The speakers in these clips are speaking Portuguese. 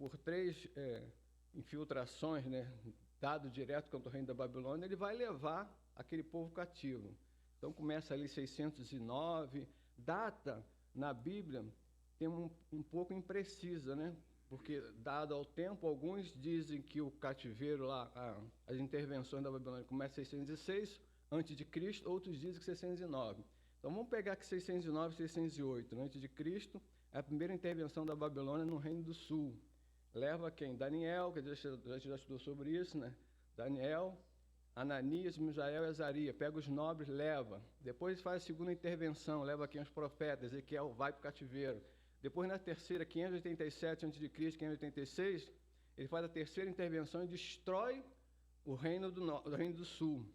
por três infiltrações, né, dado direto contra o reino da Babilônia, ele vai levar aquele povo cativo. Então começa ali 609, data na Bíblia tem um pouco imprecisa, né? Porque, dado ao tempo, alguns dizem que o cativeiro lá, as intervenções da Babilônia começam em 606 a.C., outros dizem que 609. Então vamos pegar que 609 e 608, né, antes de Cristo, é a primeira intervenção da Babilônia no Reino do Sul. Leva quem? Daniel, que a gente já estudou sobre isso, né? Daniel, Ananias, Misael e Azaria. Pega os nobres, leva. Depois faz a segunda intervenção, leva quem? Os profetas. Ezequiel vai para o cativeiro. Depois, na terceira, 587 a.C., 586, ele faz a terceira intervenção e destrói o reino do sul.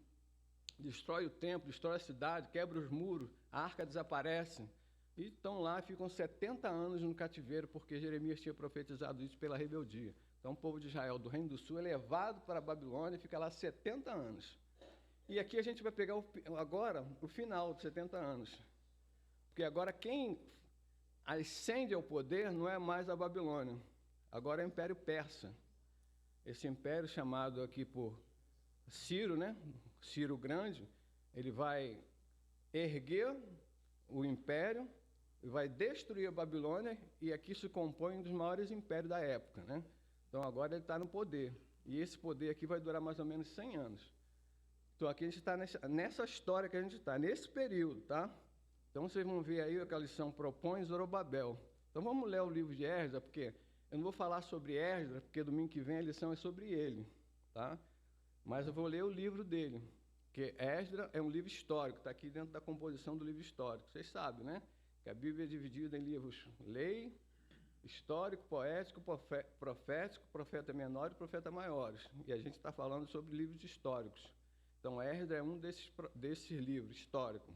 Destrói o templo, destrói a cidade, quebra os muros, a arca desaparece. E estão lá, ficam 70 anos no cativeiro, porque Jeremias tinha profetizado isso pela rebeldia. Então, o povo de Israel, do Reino do Sul, é levado para a Babilônia e fica lá 70 anos. E aqui a gente vai pegar agora o final de 70 anos. Porque agora quem ascende ao poder não é mais a Babilônia. Agora é o Império Persa. Esse império chamado aqui por Ciro, né? Ciro Grande, ele vai erguer o império, vai destruir a Babilônia, e aqui se compõe um dos maiores impérios da época, né? Então agora ele está no poder, e esse poder aqui vai durar mais ou menos 100 anos. Então aqui a gente está nessa história que a gente está, nesse período, tá? Então vocês vão ver aí que a lição propõe Zorobabel. Então vamos ler o livro de Esdras, porque eu não vou falar sobre Esdras, porque domingo que vem a lição é sobre ele, tá? Mas eu vou ler o livro dele, que Esdras é um livro histórico, está aqui dentro da composição do livro histórico. Vocês sabem, né? Que a Bíblia é dividida em livros lei, histórico, poético, profético, profeta menor e profeta maiores. E a gente está falando sobre livros históricos. Então, Esdras é um desses livros históricos.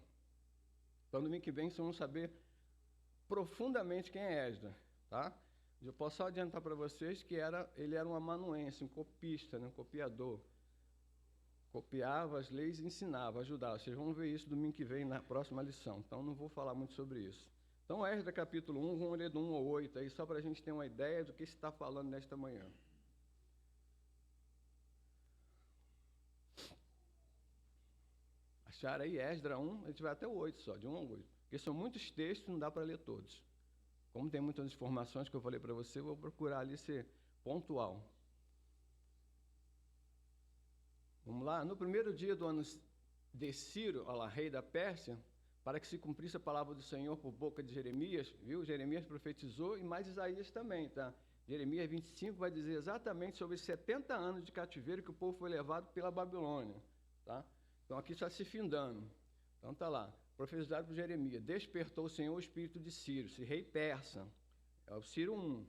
Então, domingo que vem, vocês vão saber profundamente quem é Esdras, tá? Eu posso só adiantar para vocês que ele era um amanuense, um copista, né? Um copiador. Copiava as leis e ensinava, ajudava. Vocês vão ver isso domingo que vem na próxima lição. Então, não vou falar muito sobre isso. Então, Esdras capítulo 1, vamos ler do 1 ao 8, aí, só para a gente ter uma ideia do que se está falando nesta manhã. Acharam aí Esdras 1, a gente vai até o 8 só, de 1 ao 8. Porque são muitos textos, não dá para ler todos. Como tem muitas informações que eu falei para você, eu vou procurar ali ser pontual. Vamos lá? No primeiro dia do ano de Ciro, rei da Pérsia, para que se cumprisse a palavra do Senhor por boca de Jeremias, viu? Jeremias profetizou, e mais Isaías também, tá? Jeremias 25 vai dizer exatamente sobre os 70 anos de cativeiro que o povo foi levado pela Babilônia, tá? Então aqui está se findando. Então está lá, profetizado por Jeremias: despertou o Senhor o espírito de Ciro, esse rei persa, é o Ciro I,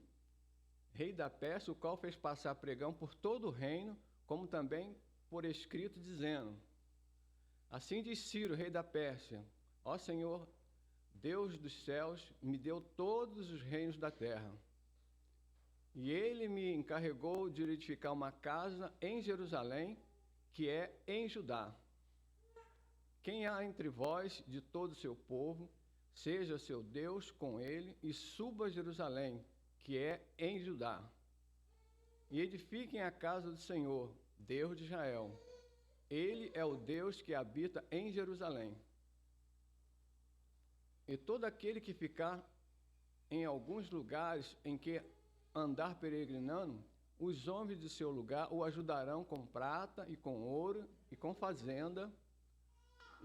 rei da Pérsia, o qual fez passar pregão por todo o reino, como também por escrito, dizendo: assim diz Ciro, rei da Pérsia: ó Senhor, Deus dos céus, me deu todos os reinos da terra. E ele me encarregou de edificar uma casa em Jerusalém, que é em Judá. Quem há entre vós de todo o seu povo, seja seu Deus com ele, e suba a Jerusalém, que é em Judá. E edifiquem a casa do Senhor, Deus de Israel. Ele é o Deus que habita em Jerusalém. E todo aquele que ficar em alguns lugares em que andar peregrinando, os homens de seu lugar o ajudarão com prata e com ouro e com fazenda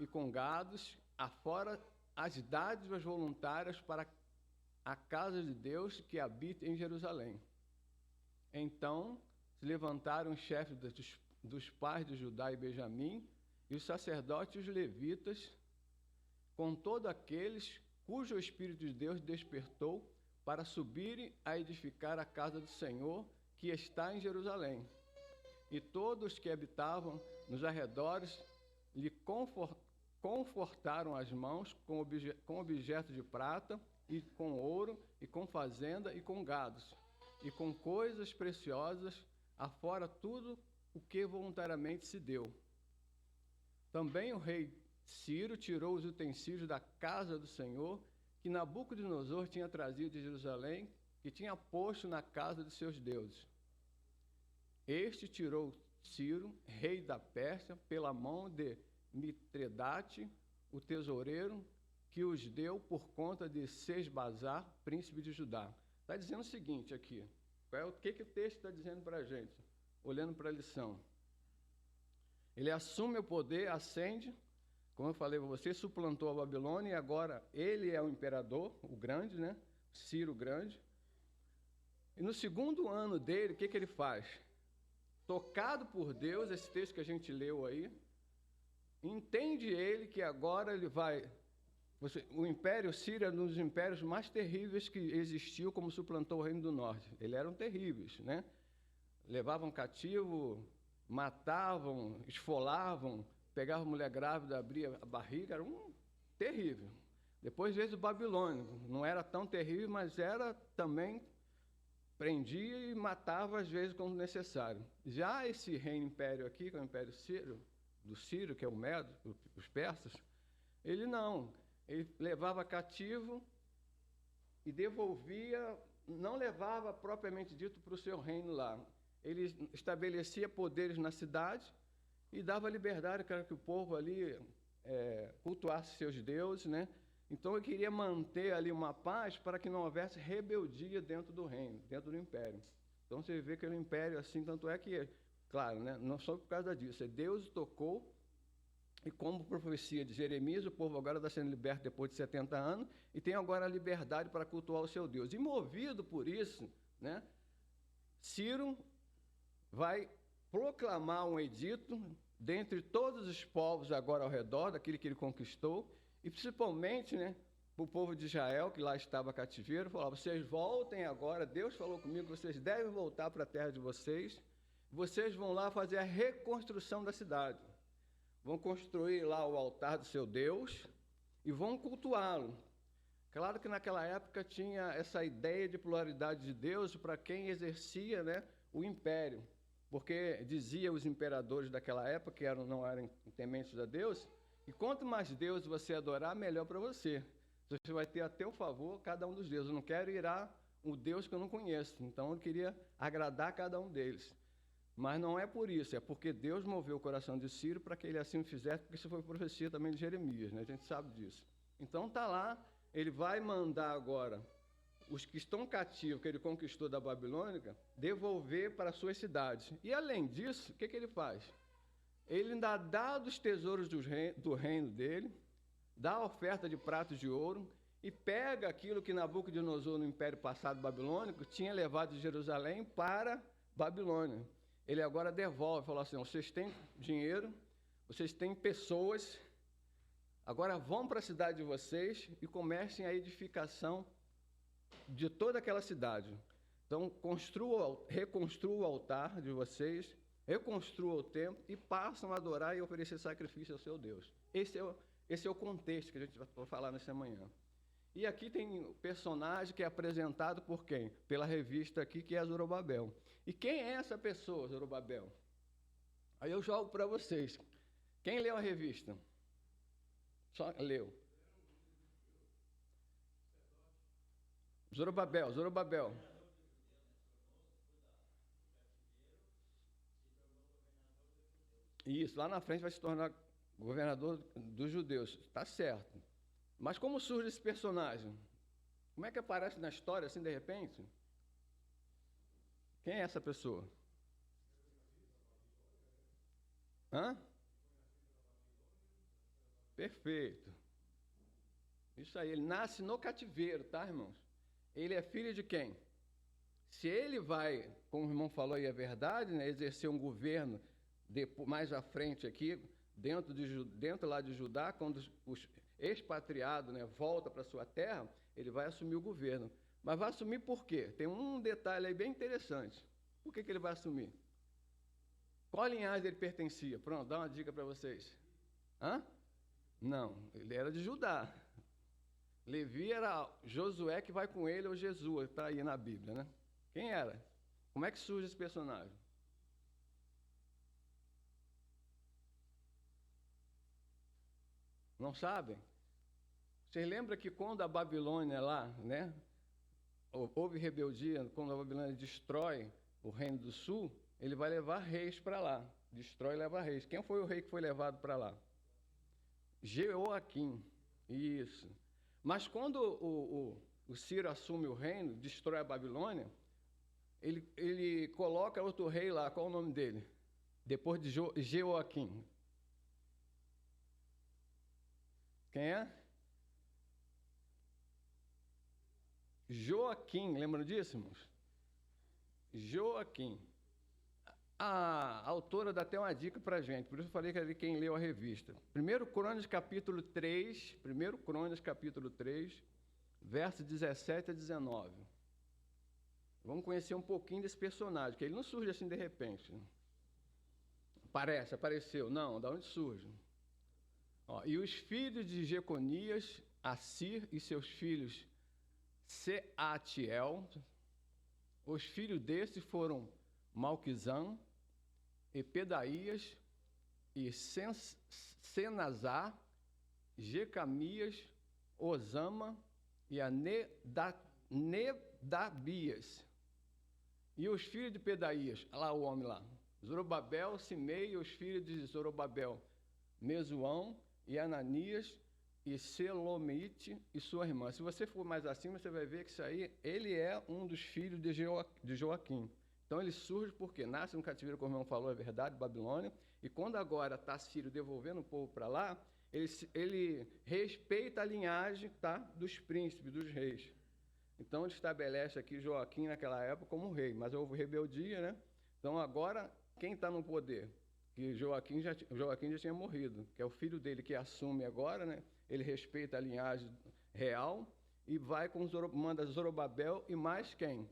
e com gados, afora as dádivas voluntárias para a casa de Deus que habita em Jerusalém. Então se levantaram os chefes dos pais de Judá e Benjamim, e os sacerdotes e os levitas, com todos aqueles cujo Espírito de Deus despertou, para subirem a edificar a casa do Senhor, que está em Jerusalém. E todos que habitavam nos arredores lhe confortaram as mãos com objetos de prata, e com ouro, e com fazenda, e com gados, e com coisas preciosas, afora tudo o que voluntariamente se deu. Também o rei Ciro tirou os utensílios da casa do Senhor, que Nabucodonosor tinha trazido de Jerusalém, que tinha posto na casa de seus deuses. Este tirou Ciro, rei da Pérsia, pela mão de Mitredate, o tesoureiro, que os deu por conta de Sesbazar, príncipe de Judá. Está dizendo o seguinte aqui. O que o texto está dizendo para a gente? Olhando para a lição. Ele assume o poder, ascende, como eu falei para você, suplantou a Babilônia e agora ele é o imperador, o grande, né? Ciro o Grande. E no segundo ano dele, o que ele faz? Tocado por Deus, esse texto que a gente leu aí, entende ele que agora ele vai... o Império Sírio era um dos impérios mais terríveis que existiu, como suplantou o Reino do Norte. Eles eram terríveis, né? Levavam cativo, matavam, esfolavam, pegavam mulher grávida, abria a barriga, era terrível. Depois veio o babilônico, não era tão terrível, mas era também, prendia e matava às vezes quando necessário. Já esse reino império aqui, que é o Império Sírio, do Sírio, que é o Medo, os persas, ele não. Ele levava cativo e devolvia, não levava propriamente dito para o seu reino lá. Ele estabelecia poderes na cidade e dava liberdade para que o povo ali cultuasse seus deuses, né? Então ele queria manter ali uma paz para que não houvesse rebeldia dentro do reino, dentro do império. Então você vê que é um império assim, tanto é que, claro, né, não só por causa disso, Deus tocou. E como profecia de Jeremias, o povo agora está sendo liberto depois de 70 anos e tem agora a liberdade para cultuar o seu Deus. E movido por isso, né, Ciro vai proclamar um edito dentre todos os povos agora ao redor, daquele que ele conquistou, e principalmente, né, para o povo de Israel, que lá estava cativeiro, falou: vocês voltem agora, Deus falou comigo, vocês devem voltar para a terra de vocês vão lá fazer a reconstrução da cidade. Vão construir lá o altar do seu Deus e vão cultuá-lo. Claro que naquela época tinha essa ideia de pluralidade de Deus para quem exercia, né, o império. Porque dizia os imperadores daquela época, que não eram tementes a Deus, que quanto mais Deus você adorar, melhor para você. Você vai ter a teu favor cada um dos deuses. Eu não quero ir a um Deus que eu não conheço. Então eu queria agradar cada um deles. Mas não é por isso, é porque Deus moveu o coração de Ciro para que ele assim fizesse, porque isso foi profecia também de Jeremias, né? A gente sabe disso. Então está lá, ele vai mandar agora os que estão cativos, que ele conquistou da Babilônica, devolver para as suas cidades. E além disso, o que ele faz? Ele ainda dá dos tesouros do reino dele, dá a oferta de pratos de ouro e pega aquilo que Nabucodonosor, no império passado babilônico, tinha levado de Jerusalém para Babilônia. Ele agora devolve, falou assim: vocês têm dinheiro, vocês têm pessoas, agora vão para a cidade de vocês e comecem a edificação de toda aquela cidade. Então, reconstrua o altar de vocês, reconstrua o templo e passam a adorar e oferecer sacrifício ao seu Deus. Esse é o contexto que a gente vai falar nessa manhã. E aqui tem um personagem que é apresentado por quem? Pela revista aqui, que é Zorobabel. E quem é essa pessoa, Zorobabel? Aí eu jogo para vocês. Quem leu a revista? Só leu. Zorobabel. Isso, lá na frente vai se tornar governador dos judeus. Está certo. Mas como surge esse personagem? Como é que aparece na história, assim, de repente? Quem é essa pessoa? Hã? Perfeito. Isso aí, ele nasce no cativeiro, tá, irmãos? Ele é filho de quem? Se ele vai, como o irmão falou aí, é verdade, né, exercer um governo mais à frente aqui, dentro lá de Judá, quando os expatriados, né, volta para sua terra, ele vai assumir o governo. Mas vai assumir por quê? Tem um detalhe aí bem interessante. Por que ele vai assumir? Qual linhagem ele pertencia? Pronto, dá uma dica para vocês. Hã? Não, ele era de Judá. Levi era Josué que vai com ele, ou Jesus, está aí na Bíblia, né? Quem era? Como é que surge esse personagem? Não sabem? Vocês lembram que quando a Babilônia lá, né, houve rebeldia, quando a Babilônia destrói o reino do sul, ele vai levar reis para lá. Destrói e leva reis. Quem foi o rei que foi levado para lá? Jeoaquim. Isso. Mas quando o Ciro assume o reino, destrói a Babilônia, ele coloca outro rei lá. Qual o nome dele? Depois de Jeoaquim. Quem é? Joaquim, lembram disso, irmãos? Joaquim. A autora dá até uma dica para a gente, por isso eu falei que é quem leu a revista. 1 Crônicas, capítulo 3, 1 Crônicas, capítulo 3, versos 17 a 19. Vamos conhecer um pouquinho desse personagem, que ele não surge assim de repente. Apareceu. Não, da onde surge? E os filhos de Jeconias, Assir e seus filhos Seatiel, os filhos desses foram Malquizã, e Pedaías, e Senazar, Jecamias, Osama e a Nedabias. E os filhos de Pedaías, lá o homem lá, Zorobabel, Simei, e os filhos de Zorobabel, Mesuão e Ananias, e Selomite e sua irmã. Se você for mais acima, você vai ver que isso aí, ele é um dos filhos de Joaquim. Então ele surge porque nasce no cativeiro, como o irmão falou, é verdade, Babilônia, e quando agora está Ciro devolvendo o povo para lá, ele respeita a linhagem, tá, dos príncipes, dos reis. Então ele estabelece aqui Joaquim naquela época como rei, mas houve rebeldia, né? Então agora, quem está no poder? Que Joaquim já tinha morrido, que é o filho dele que assume agora, né? Ele respeita a linhagem real e vai manda Zorobabel e mais quem?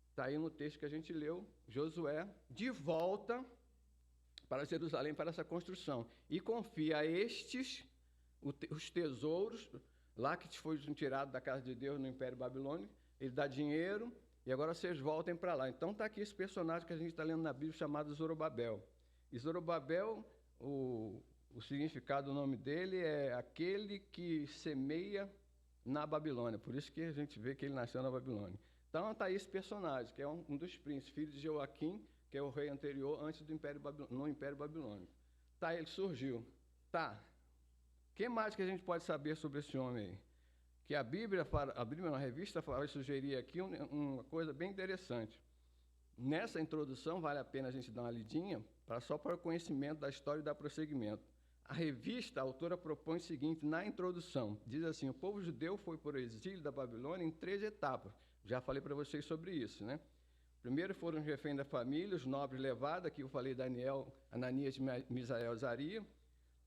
Está aí no texto que a gente leu, Josué, de volta para Jerusalém para essa construção. E confia a estes os tesouros, lá que foi tirado da casa de Deus no Império Babilônico, ele dá dinheiro e agora vocês voltem para lá. Então está aqui esse personagem que a gente está lendo na Bíblia chamado Zorobabel. E Zorobabel, o significado do nome dele é aquele que semeia na Babilônia. Por isso que a gente vê que ele nasceu na Babilônia. Então está aí esse personagem, que é um dos príncipes, filho de Joaquim, que é o rei anterior, antes do no Império Babilônico. Tá, ele surgiu. Tá. O que mais que a gente pode saber sobre esse homem aí? Que a Bíblia, na revista, vai sugerir aqui uma coisa bem interessante. Nessa introdução, vale a pena a gente dar uma lidinha, só para o conhecimento da história e dar prosseguimento. A revista, a autora propõe o seguinte, na introdução, diz assim, o povo judeu foi por exílio da Babilônia em 3 etapas. Já falei para vocês sobre isso, né? Primeiro foram os reféns da família, os nobres levados, aqui eu falei Daniel, Ananias, Misael, Azaria,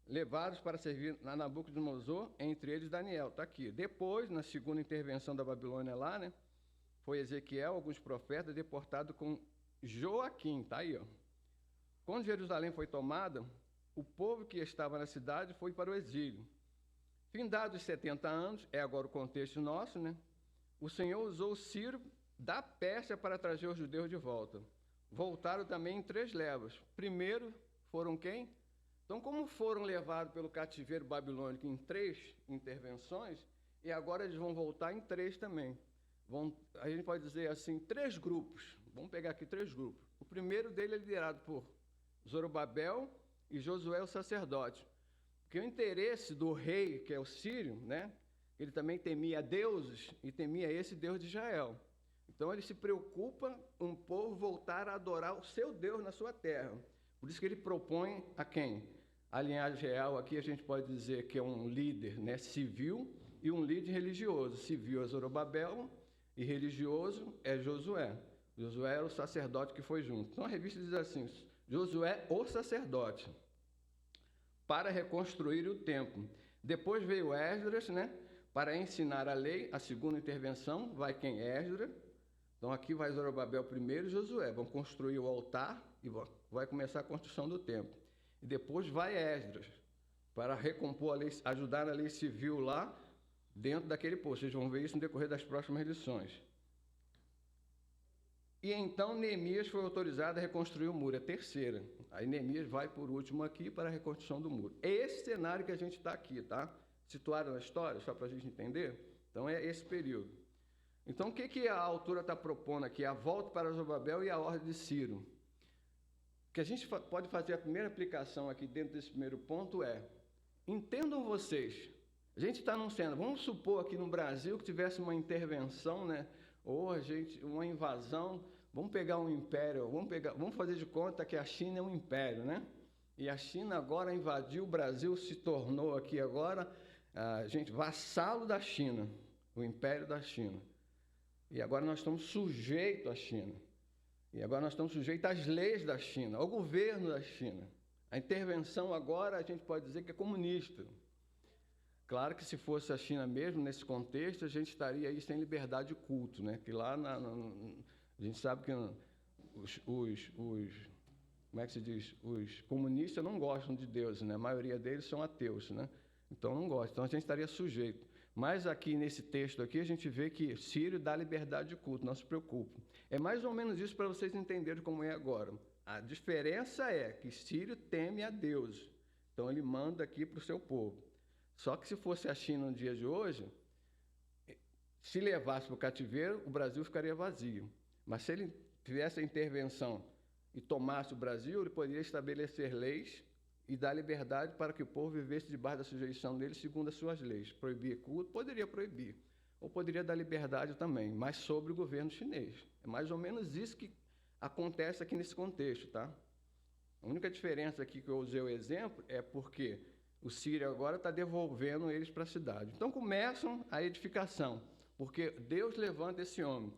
levados para servir a Nabucodonosor, entre eles Daniel, está aqui. Depois, na segunda intervenção da Babilônia lá, né? Foi Ezequiel, alguns profetas, deportados com Joaquim, está aí, ó. Quando Jerusalém foi tomada, o povo que estava na cidade foi para o exílio. Findados os 70 anos, é agora o contexto nosso, né? O Senhor usou Ciro da Pérsia para trazer os judeus de volta. Voltaram também em 3 levas. Primeiro foram quem? Então, como foram levados pelo cativeiro babilônico em 3 intervenções, e agora eles vão voltar em 3 também. A gente pode dizer assim, 3 grupos. Vamos pegar aqui 3 grupos. O primeiro dele é liderado por Zorobabel e Josué, o sacerdote. Porque o interesse do rei, que é o Sírio, né? Ele também temia deuses e temia esse Deus de Israel. Então ele se preocupa um povo voltar a adorar o seu Deus na sua terra. Por isso que ele propõe a quem? A linhagem real aqui a gente pode dizer que é um líder, né, civil e um líder religioso. Civil é Zorobabel e religioso é Josué. Josué era o sacerdote que foi junto. Então a revista diz assim, Josué, o sacerdote, para reconstruir o templo. Depois veio Esdras, né? Para ensinar a lei, a segunda intervenção, vai quem? Esdras. Então aqui vai Zorobabel primeiro e Josué. Vão construir o altar e vai começar a construção do templo. E depois vai Esdras, para recompor a lei, ajudar a lei civil lá, dentro daquele povo. Vocês vão ver isso no decorrer das próximas lições. E então Neemias foi autorizado a reconstruir o muro, é a terceira. Aí Neemias vai por último aqui para a reconstrução do muro. É esse cenário que a gente está aqui, tá? Situado na história, só para a gente entender. Então é esse período. Então, o que a autora está propondo aqui? A volta para Zorobabel e a ordem de Ciro. O que a gente pode fazer, a primeira aplicação aqui dentro desse primeiro ponto é: entendam vocês, a gente está num cenário, vamos supor aqui no Brasil que tivesse uma intervenção, né? Ou uma invasão, vamos pegar um império, vamos fazer de conta que a China é um império, né? E a China agora invadiu o Brasil, se tornou aqui agora, vassalo da China, o império da China. E agora nós estamos sujeitos à China. E agora nós estamos sujeitos às leis da China, ao governo da China. A intervenção agora a gente pode dizer que é comunista. Claro que se fosse a China mesmo, nesse contexto, a gente estaria aí sem liberdade de culto, né? Que lá a gente sabe que como é que se diz? Os comunistas não gostam de Deus, né? A maioria deles são ateus, né? Então não gostam. Então a gente estaria sujeito. Mas aqui nesse texto aqui a gente vê que Ciro dá liberdade de culto, não se preocupe. É mais ou menos isso para vocês entenderem como é agora. A diferença é que Ciro teme a Deus. Então ele manda aqui para o seu povo. Só que se fosse a China no dia de hoje, se levasse para o cativeiro, o Brasil ficaria vazio. Mas se ele tivesse a intervenção e tomasse o Brasil, ele poderia estabelecer leis e dar liberdade para que o povo vivesse debaixo da sujeição dele segundo as suas leis. Proibir culto, poderia proibir. Ou poderia dar liberdade também, mas sobre o governo chinês. É mais ou menos isso que acontece aqui nesse contexto, tá? A única diferença aqui que eu usei o exemplo é porque o Ciro agora está devolvendo eles para a cidade. Então começam a edificação, porque Deus levanta esse homem.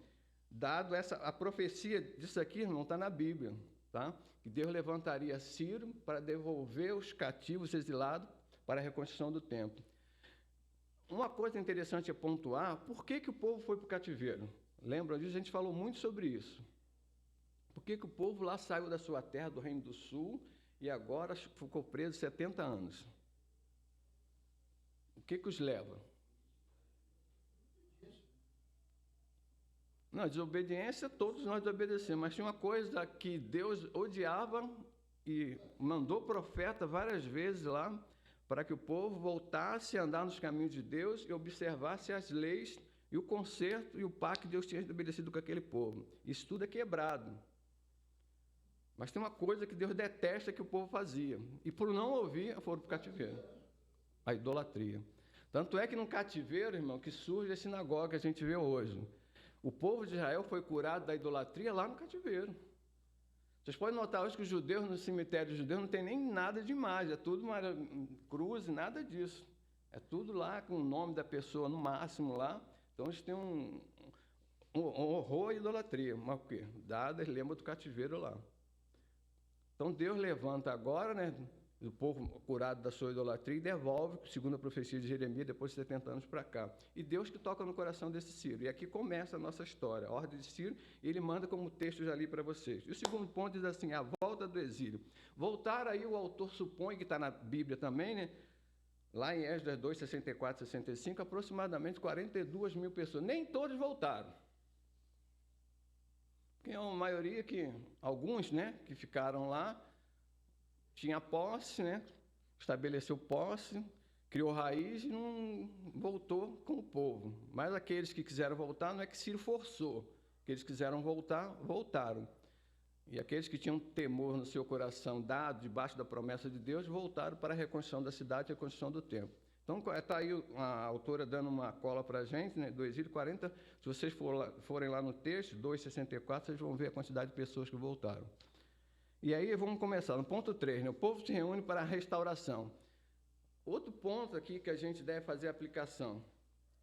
Dado a profecia disso aqui, irmão, está na Bíblia, tá? Que Deus levantaria Ciro para devolver os cativos exilados para a reconstrução do templo. Uma coisa interessante é pontuar, por que o povo foi para o cativeiro? Lembram disso? A gente falou muito sobre isso. Por que o povo lá saiu da sua terra, do Reino do Sul, e agora ficou preso 70 anos? O que os leva? Não, desobediência, todos nós desobedecemos, mas tinha uma coisa que Deus odiava e mandou profeta várias vezes lá para que o povo voltasse a andar nos caminhos de Deus e observasse as leis e o conserto e o pacto que Deus tinha estabelecido com aquele povo. Isso tudo é quebrado. Mas tem uma coisa que Deus detesta que o povo fazia, e por não ouvir, foram para o cativeiro. A idolatria. Tanto é que no cativeiro, irmão, que surge a sinagoga que a gente vê hoje. O povo de Israel foi curado da idolatria lá no cativeiro. Vocês podem notar hoje que os judeus, no cemitério judeu, não tem nem nada de imagem, é tudo uma cruz, nada disso. É tudo lá com o nome da pessoa no máximo lá. Então eles têm um horror à idolatria. Mas o quê? Dadas, lembra do cativeiro lá. Então Deus levanta agora, né, o povo curado da sua idolatria e devolve, segundo a profecia de Jeremias, depois de 70 anos para cá. E Deus que toca no coração desse Ciro. E aqui começa a nossa história, a ordem de Ciro, e ele manda como texto já li para vocês. E o segundo ponto diz assim, a volta do exílio. Voltar aí, o autor supõe, que está na Bíblia também, né, lá em Esdras 2, 64, 65, aproximadamente 42 mil pessoas. Nem todos voltaram. Porque a maioria alguns, né, que ficaram lá, tinha posse, né? Estabeleceu posse, criou raiz e não voltou com o povo. Mas aqueles que quiseram voltar, não é que Ciro forçou. Aqueles que quiseram voltar, voltaram. E aqueles que tinham temor no seu coração dado, debaixo da promessa de Deus, voltaram para a reconstrução da cidade e a reconstrução do templo. Então, está aí a autora dando uma cola para a gente, né, do exílio 40. Se vocês forem lá no texto, 2,64, vocês vão ver a quantidade de pessoas que voltaram. E aí vamos começar no ponto 3, né? O povo se reúne para a restauração. Outro ponto aqui que a gente deve fazer a aplicação.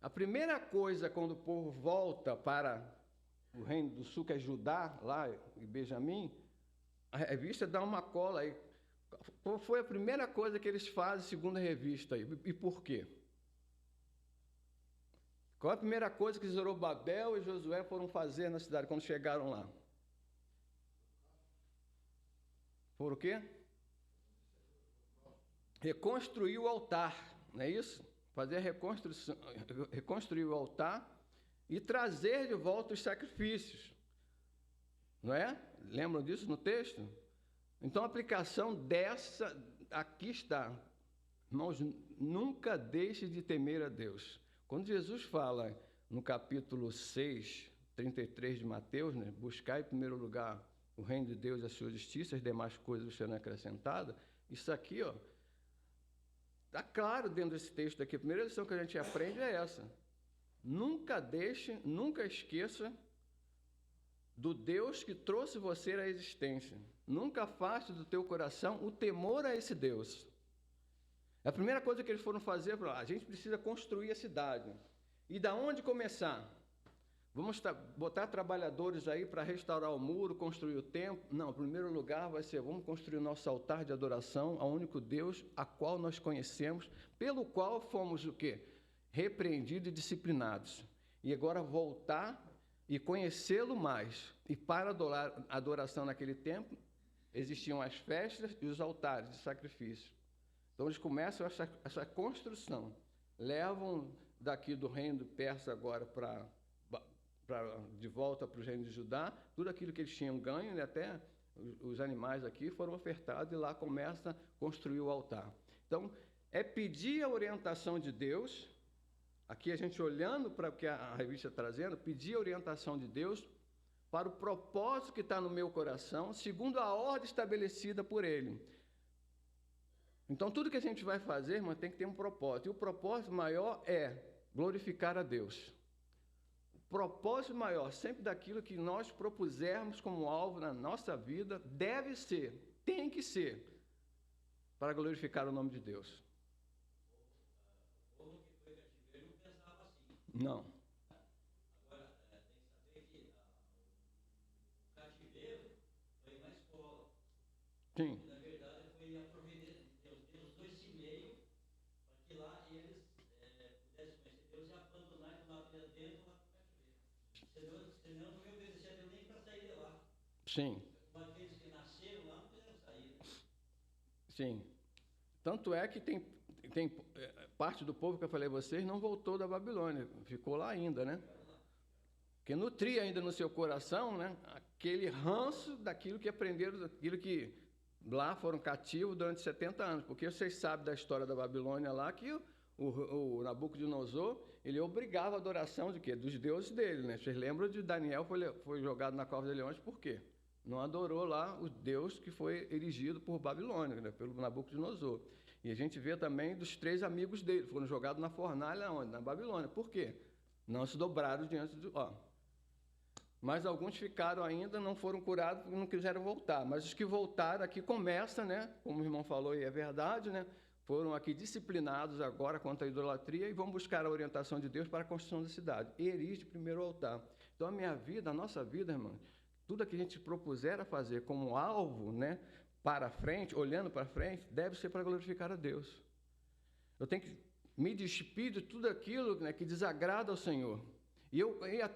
A primeira coisa quando o povo volta para o Reino do Sul, que é Judá, lá em Benjamim, a revista dá uma cola aí. Qual foi a primeira coisa que eles fazem segundo a revista aí? E por quê? Qual a primeira coisa que Zorobabel e Josué foram fazer na cidade quando chegaram lá? Por o quê? Reconstruir o altar, não é isso? Fazer a reconstrução, reconstruir o altar e trazer de volta os sacrifícios. Não é? Lembram disso no texto? Então, a aplicação dessa, aqui está. Irmãos, nunca deixe de temer a Deus. Quando Jesus fala, no capítulo 6, 33 de Mateus, né? Buscar em primeiro lugar o reino de Deus e a sua justiça, as demais coisas serão acrescentadas. Isso aqui, ó, está claro dentro desse texto aqui. A primeira lição que a gente aprende é essa. Nunca deixe, nunca esqueça do Deus que trouxe você à existência. Nunca afaste do teu coração o temor a esse Deus. A primeira coisa que eles foram fazer, a gente precisa construir a cidade. E da onde começar? Vamos botar trabalhadores aí para restaurar o muro, construir o templo? Não, em primeiro lugar vai ser, vamos construir o nosso altar de adoração ao único Deus, a qual nós conhecemos, pelo qual fomos o quê? Repreendidos e disciplinados. E agora voltar e conhecê-lo mais. E para a adoração naquele tempo, existiam as festas e os altares de sacrifício. Então eles começam essa construção, levam daqui do reino persa agora de volta para o reino de Judá, tudo aquilo que eles tinham ganho, né, até os animais aqui foram ofertados, e lá começa a construir o altar. Então, é pedir a orientação de Deus, aqui a gente olhando para o que a revista está trazendo, pedir a orientação de Deus para o propósito que está no meu coração, segundo a ordem estabelecida por Ele. Então, tudo que a gente vai fazer, irmão, tem que ter um propósito. E o propósito maior é glorificar a Deus. O propósito maior, sempre daquilo que nós propusermos como alvo na nossa vida, deve ser, tem que ser, para glorificar o nome de Deus. O povo que foi cativeiro não pensava assim. Não. Agora, tem que saber que o cativeiro foi uma escola. Sim. Sim. Aqueles que nasceram lá não quiseram sair. Sim. Tanto é que tem parte do povo que eu falei a vocês não voltou da Babilônia, ficou lá ainda, né? Porque nutria ainda no seu coração, né, aquele ranço daquilo que aprenderam, daquilo que lá foram cativos durante 70 anos. Porque vocês sabem da história da Babilônia lá, que o Nabucodonosor, ele obrigava a adoração de quê? Dos deuses dele, né? Vocês lembram de Daniel foi jogado na cova de leões, por quê? Não adorou lá o Deus que foi erigido por Babilônia, né? Pelo Nabucodonosor. E a gente vê também dos 3 amigos dele, foram jogados na fornalha onde? Na Babilônia. Por quê? Não se dobraram diante do... Mas alguns ficaram ainda, não foram curados porque não quiseram voltar. Mas os que voltaram, aqui começa, né? Como o irmão falou, e é verdade, né? Foram aqui disciplinados agora contra a idolatria e vão buscar a orientação de Deus para a construção da cidade. Erige primeiro o altar. Então, a minha vida, a nossa vida, irmão, tudo que a gente propuser a fazer como alvo, né, para frente, olhando para frente, deve ser para glorificar a Deus. Eu tenho que me despir de tudo aquilo, né, que desagrada ao Senhor.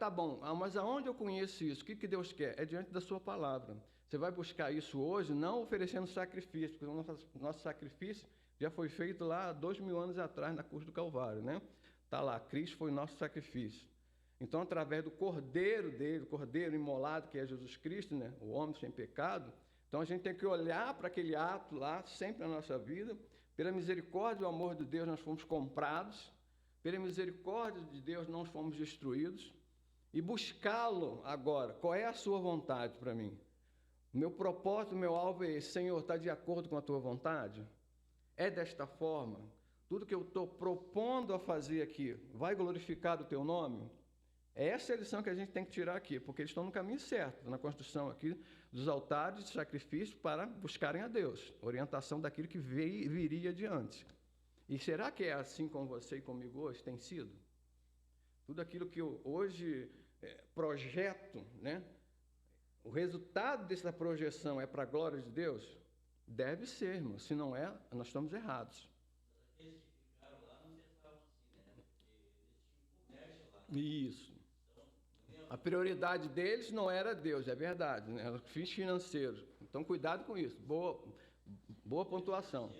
Tá bom, mas aonde eu conheço isso? O que Deus quer? É diante da sua palavra. Você vai buscar isso hoje, não oferecendo sacrifício, porque o nosso sacrifício já foi feito lá 2000 anos atrás, na cruz do Calvário, né? Está lá, Cristo foi o nosso sacrifício. Então, através do Cordeiro dele, o Cordeiro imolado, que é Jesus Cristo, né? O homem sem pecado, então a gente tem que olhar para aquele ato lá, sempre na nossa vida. Pela misericórdia e o amor de Deus, nós fomos comprados. Pela misericórdia de Deus, não fomos destruídos. E buscá-lo agora. Qual é a sua vontade para mim? O meu propósito, o meu alvo é esse. Senhor, está de acordo com a tua vontade? É desta forma? Tudo que eu estou propondo a fazer aqui, vai glorificar o teu nome? Essa é a lição que a gente tem que tirar aqui, porque eles estão no caminho certo, na construção aqui dos altares de sacrifício para buscarem a Deus, orientação daquilo que viria adiante. E será que é assim com você e comigo hoje? Tem sido? Tudo aquilo que eu hoje projeto, né? O resultado dessa projeção é para a glória de Deus? Deve ser, irmão. Se não é, nós estamos errados. Aqueles que ficaram lá não pensavam assim, né? Porque eles tinham comércio lá. Isso. A prioridade deles não era Deus, é verdade, né? Era o fins financeiros. Então, cuidado com isso. Boa pontuação.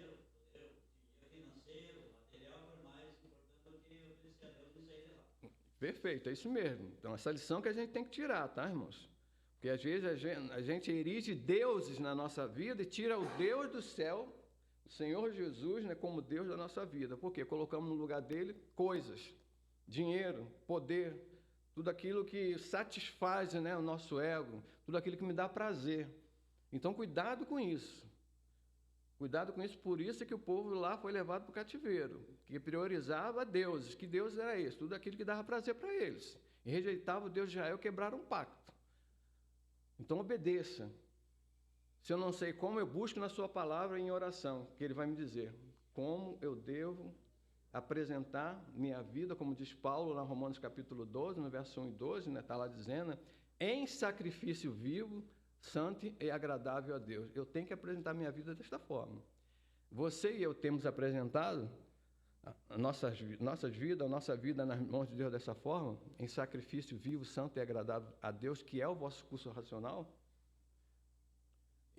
Perfeito, é isso mesmo. Então, essa lição que a gente tem que tirar, tá, irmãos? Porque às vezes a gente erige deuses na nossa vida e tira o Deus do céu, o Senhor Jesus, né, como Deus da nossa vida. Por quê? Colocamos no lugar dele coisas. dinheiro, poder, tudo aquilo que satisfaz, né, o nosso ego, tudo aquilo que me dá prazer. Então, cuidado com isso. Cuidado com isso, por isso é que o povo lá foi levado para o cativeiro, que priorizava deuses. Que Deus era esse? Tudo aquilo que dava prazer para eles. E rejeitava o Deus de Israel, quebraram um pacto. Então, obedeça. Se eu não sei como, eu busco na sua palavra em oração, que ele vai me dizer como eu devo apresentar minha vida, como diz Paulo lá em Romanos capítulo 12, no verso 1 e 12, né, está lá dizendo, em sacrifício vivo, santo e agradável a Deus. Eu tenho que apresentar minha vida desta forma. Você e eu temos apresentado a nossa vida nas mãos de Deus dessa forma, em sacrifício vivo, santo e agradável a Deus, que é o vosso curso racional.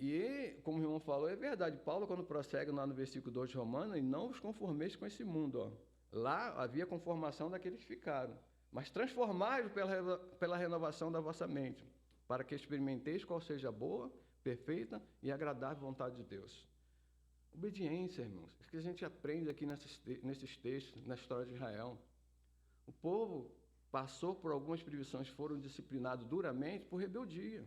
E, como o irmão falou, é verdade. Paulo, quando prossegue lá no versículo 2 de Romanos, e não vos conformeis com esse mundo. Ó. Lá havia conformação daqueles que ficaram. Mas transformai-vos pela renovação da vossa mente, para que experimenteis qual seja a boa, perfeita e agradável vontade de Deus. Obediência, irmãos. Isso que a gente aprende aqui nesses textos, na história de Israel. O povo passou por algumas proibições, foram disciplinados duramente por rebeldia.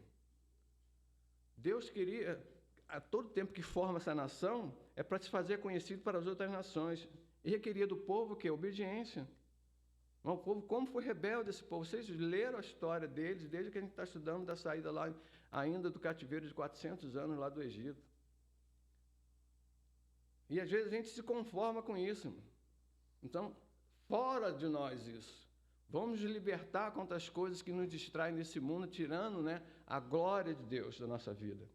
Deus queria, a todo tempo que forma essa nação, é para se fazer conhecido para as outras nações. E requeria do povo o quê? Obediência. Mas o povo, como foi rebelde esse povo? Vocês leram a história deles, desde que a gente está estudando da saída lá, ainda do cativeiro de 400 anos lá do Egito. E às vezes a gente se conforma com isso. Então, fora de nós isso. Vamos nos libertar contra as coisas que nos distraem nesse mundo, tirando, né, a glória de Deus da nossa vida.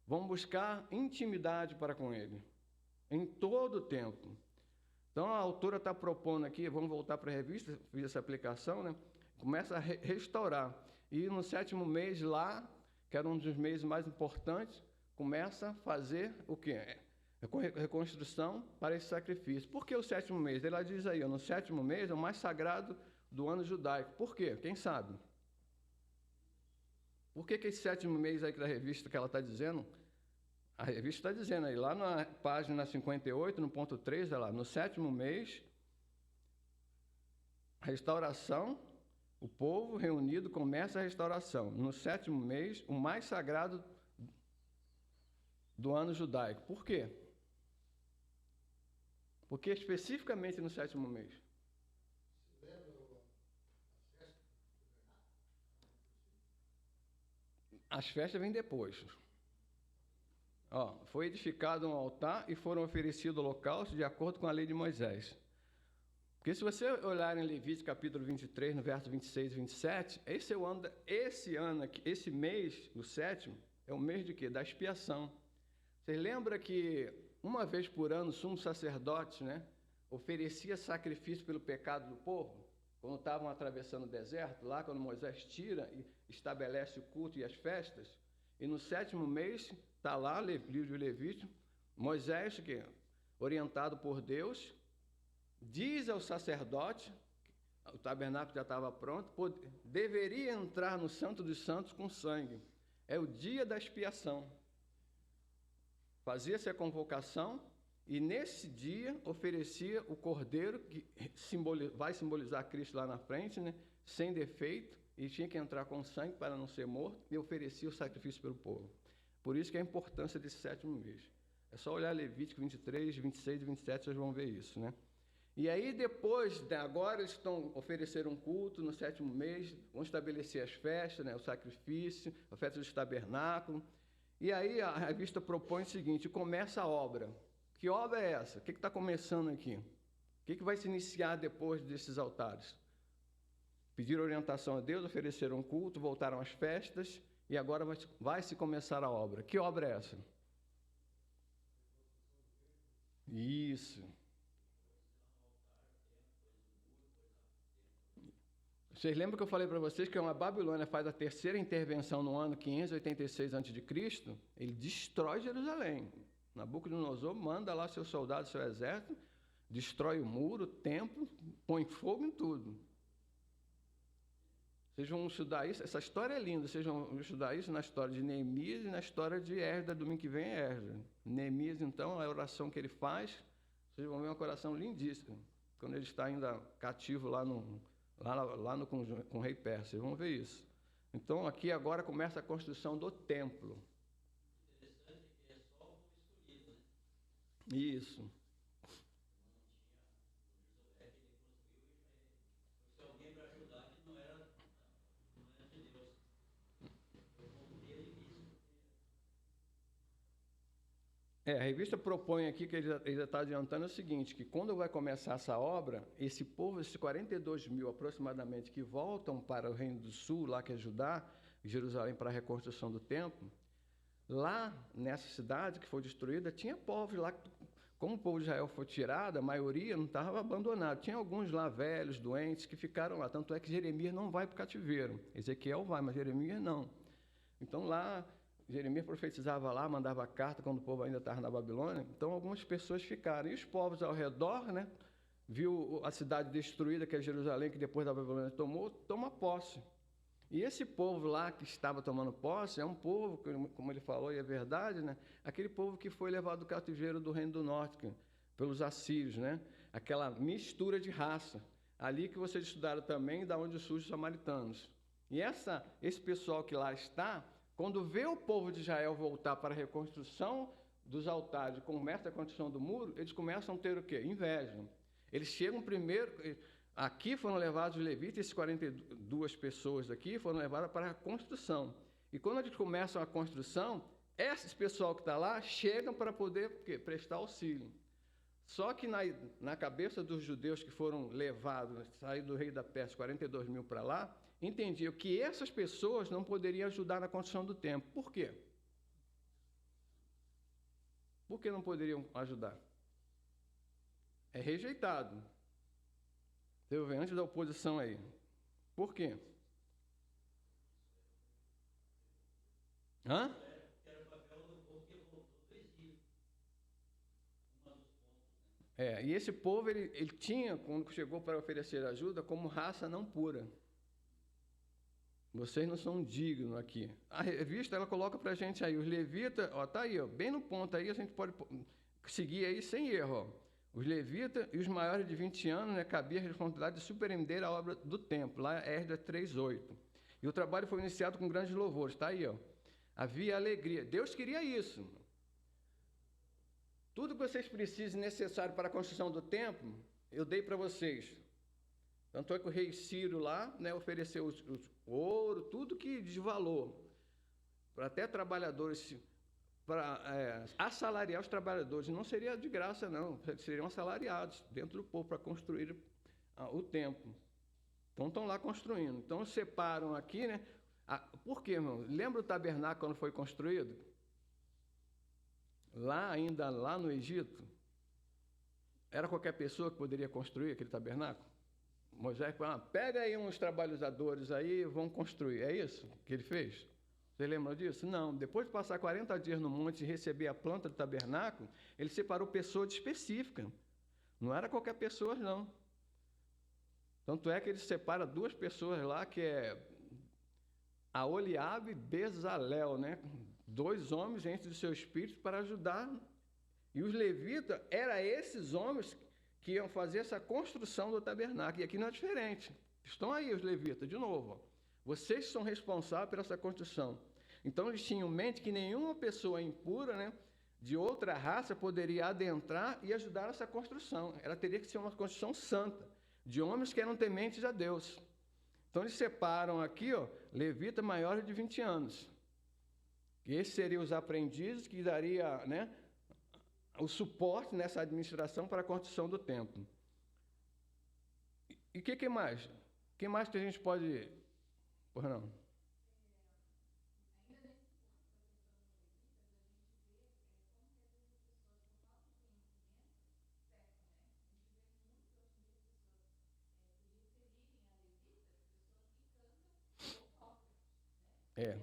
Vamos buscar intimidade para com Ele, em todo o tempo. Então, a autora está propondo aqui, vamos voltar para a revista, fiz essa aplicação, né? Começa a restaurar. E no 7º mês lá, que era um dos meses mais importantes, começa a fazer o quê? Reconstrução para esse sacrifício. Por que o 7º mês? Ela diz aí, no 7º mês é o mais sagrado do ano judaico. Por quê? Quem sabe? Por que esse 7º mês aí da revista que ela está dizendo? A revista está dizendo aí, lá na página 58, no ponto 3, olha lá, no 7º mês, restauração, o povo reunido começa a restauração. No 7º mês, o mais sagrado do ano judaico. Por quê? Porque especificamente no 7º mês. As festas vêm depois. Ó, foi edificado um altar e foram oferecidos holocaustos de acordo com a lei de Moisés. Porque se você olhar em Levítico capítulo 23, no verso 26 e 27, esse ano aqui, esse mês, o 7º, é o mês de quê? Da expiação. Vocês lembram que uma vez por ano o sumo sacerdote, né, oferecia sacrifício pelo pecado do povo? Quando estavam atravessando o deserto, lá quando Moisés tira e estabelece o culto e as festas, e no 7º mês, está lá, livro de Levítico, Moisés, que orientado por Deus, diz ao sacerdote, o tabernáculo já estava pronto, deveria entrar no Santo dos Santos com sangue. É o dia da expiação. Fazia-se a convocação, e nesse dia oferecia o cordeiro, que vai simbolizar Cristo lá na frente, né, sem defeito, e tinha que entrar com sangue para não ser morto, e oferecia o sacrifício pelo povo. Por isso que é a importância desse 7º mês. É só olhar Levítico 23, 26 e 27, vocês vão ver isso, né? E aí depois, agora eles ofereceram um culto no 7º mês, vão estabelecer as festas, né, o sacrifício, a festa dos tabernáculos. E aí a revista propõe o seguinte, começa a obra. Que obra é essa? O que está começando aqui? O que vai se iniciar depois desses altares? Pediram orientação a Deus, ofereceram um culto, voltaram às festas, e agora vai se começar a obra. Que obra é essa? Isso. Vocês lembram que eu falei para vocês que a Babilônia faz a terceira intervenção no ano 586 a.C.? Ele destrói Jerusalém. Nabucodonosor manda lá seus soldados, seu exército, destrói o muro, o templo, põe fogo em tudo. Vocês vão estudar isso, essa história é linda, vocês vão estudar isso na história de Neemias e na história de Esdras, domingo que vem é Esdras. Neemias, então, a oração que ele faz, vocês vão ver uma oração lindíssima. quando ele está ainda cativo com o rei Pérsia. Vocês vão ver isso. Então, aqui agora começa a construção do templo. Interessante que é só o povo escolhido, né? Isso. Se alguém para ajudar que não era de Deus. Eu contei isso. A revista propõe aqui, que ele já está adiantando, o seguinte, que quando vai começar essa obra, esse povo, esses 42 mil aproximadamente, que voltam para o Reino do Sul, lá que é Judá, Jerusalém, para a reconstrução do templo, lá nessa cidade que foi destruída, tinha povos lá, como o povo de Israel foi tirado, a maioria não estava abandonado. Tinha alguns lá velhos, doentes, que ficaram lá. Tanto é que Jeremias não vai para o cativeiro. Ezequiel vai, mas Jeremias não. Então lá, Jeremias profetizava lá, mandava carta quando o povo ainda estava na Babilônia. Então algumas pessoas ficaram. E os povos ao redor, né, viu a cidade destruída, que é Jerusalém, que depois da Babilônia toma posse. E esse povo lá que estava tomando posse é um povo, como ele falou, e é verdade, né? Aquele povo que foi levado do cativeiro do Reino do Norte, pelos assírios, né? Aquela mistura de raça. Ali que vocês estudaram também, da onde surgem os samaritanos. E esse pessoal que lá está, quando vê o povo de Israel voltar para a reconstrução dos altares, começa a construção do muro, eles começam a ter o quê? Inveja. Eles chegam primeiro... Aqui foram levados os levitas, esses 42 pessoas aqui foram levadas para a construção. E quando eles começam a construção, esses pessoal que está lá chegam para poder prestar auxílio. Só que na cabeça dos judeus que foram levados, saíram do rei da Pérsia, 42 mil para lá, entendiam que essas pessoas não poderiam ajudar na construção do templo. Por quê? Por que não poderiam ajudar? É rejeitado. Você vê, antes da oposição aí. Por quê? Hã? Era o papel do povo que voltou do exílio. Um dos pontos, né? E esse povo, ele tinha, quando chegou para oferecer ajuda, como raça não pura. Vocês não são dignos aqui. A revista, ela coloca para a gente aí, os levitas, ó, tá aí, ó, bem no ponto aí, a gente pode seguir aí sem erro, ó. Os levitas e os maiores de 20 anos, né, cabia a responsabilidade de superintender a obra do templo, lá Esdras 3:8. E o trabalho foi iniciado com grandes louvores, está aí, ó. Havia alegria. Deus queria isso. Tudo que vocês precisem necessário para a construção do templo, eu dei para vocês. Tanto é que o rei Ciro lá, né, ofereceu o ouro, tudo que de valor, para até trabalhadores... para assalariar os trabalhadores. Não seria de graça, não. Seriam assalariados dentro do povo para construir o templo. Então, estão lá construindo. Então, separam aqui, né? Por quê, irmão? Lembra o tabernáculo quando foi construído? Ainda lá no Egito? Era qualquer pessoa que poderia construir aquele tabernáculo? Moisés falou, pega aí uns trabalhadores aí, vão construir. É isso que ele fez? Você lembra disso? Não. Depois de passar 40 dias no monte e receber a planta do tabernáculo, ele separou pessoas específicas. Não era qualquer pessoa, não. Tanto é que ele separa duas pessoas lá, que é Aholiabe e Bezalel, né? 2 homens entre os seus espíritos para ajudar. E os levitas, eram esses homens que iam fazer essa construção do tabernáculo. E aqui não é diferente. Estão aí os levitas, de novo, ó. Vocês são responsáveis por essa construção. Então, eles tinham em mente que nenhuma pessoa impura, né, de outra raça, poderia adentrar e ajudar essa construção. Ela teria que ser uma construção santa, de homens que eram tementes a Deus. Então, eles separam aqui, ó, levita maiores de 20 anos. E esses seriam os aprendizes que daria, né, o suporte nessa administração para a construção do templo. E o que mais? O que mais que a gente pode... Por não. É.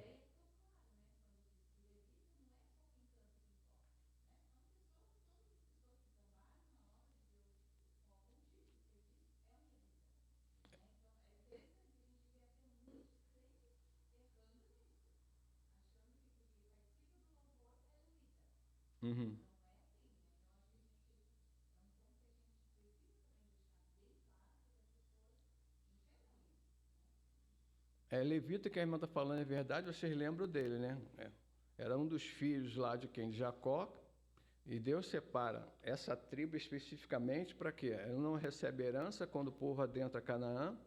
Uhum. Levita, que a irmã está falando, é verdade, vocês lembram dele, né? Era um dos filhos lá de quem? De Jacó, e Deus separa essa tribo especificamente para quê? Ela não recebe herança quando o povo adentra Canaã,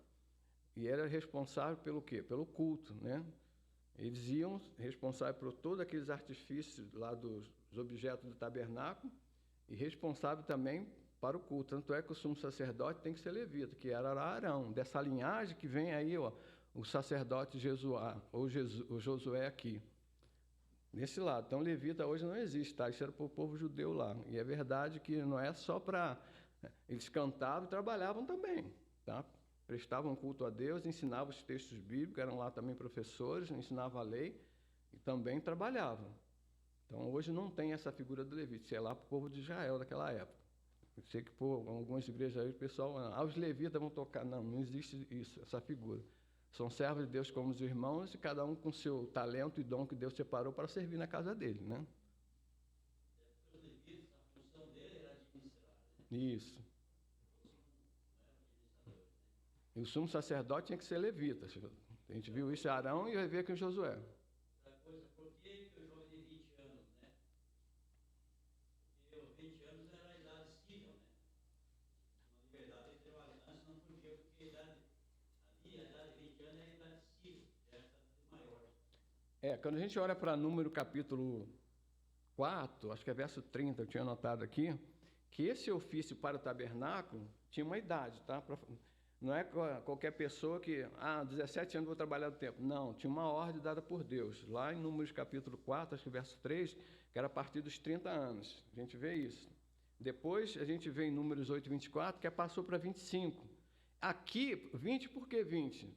e era responsável pelo quê? Pelo culto, né? Eles iam responsáveis por todos aqueles artifícios lá dos objetos do tabernáculo e responsável também para o culto. Tanto é que o sumo sacerdote tem que ser levita, que era Arão, dessa linhagem que vem aí, ó, o sacerdote Jesuá, ou o Josué aqui, nesse lado. Então, levita hoje não existe, tá? Isso era para o povo judeu lá. E é verdade que não é só para... Eles cantavam e trabalhavam também, tá? Prestavam culto a Deus, ensinavam os textos bíblicos, eram lá também professores, ensinavam a lei e também trabalhavam. Então, hoje não tem essa figura do levita, isso é lá para o povo de Israel daquela época. Eu sei que por algumas igrejas aí o pessoal, os levitas vão tocar. Não, não existe isso, essa figura. São servos de Deus como os irmãos e cada um com seu talento e dom que Deus separou para servir na casa dele, né? Os levitas, a função dele era administrar, né? Isso. E o sumo sacerdote tinha que ser levita. A gente viu isso em Arão e vai ver aqui em Josué. Outra coisa, por que o jovem de 20 anos, né? Porque os 20 anos era a idade civil, né? Uma liberdade de trabalhar. Antes não podia, porque a idade de 20 anos é a idade civil, essa maior. Quando a gente olha para Número capítulo 4, acho que é verso 30, eu tinha anotado aqui, que esse ofício para o tabernáculo tinha uma idade, tá? Não é qualquer pessoa que, 17 anos vou trabalhar no templo. Não, tinha uma ordem dada por Deus. Lá em Números capítulo 4, acho que verso 3, que era a partir dos 30 anos. A gente vê isso. Depois, a gente vê em Números 8, 24, que passou para 25. Aqui, 20, por que 20?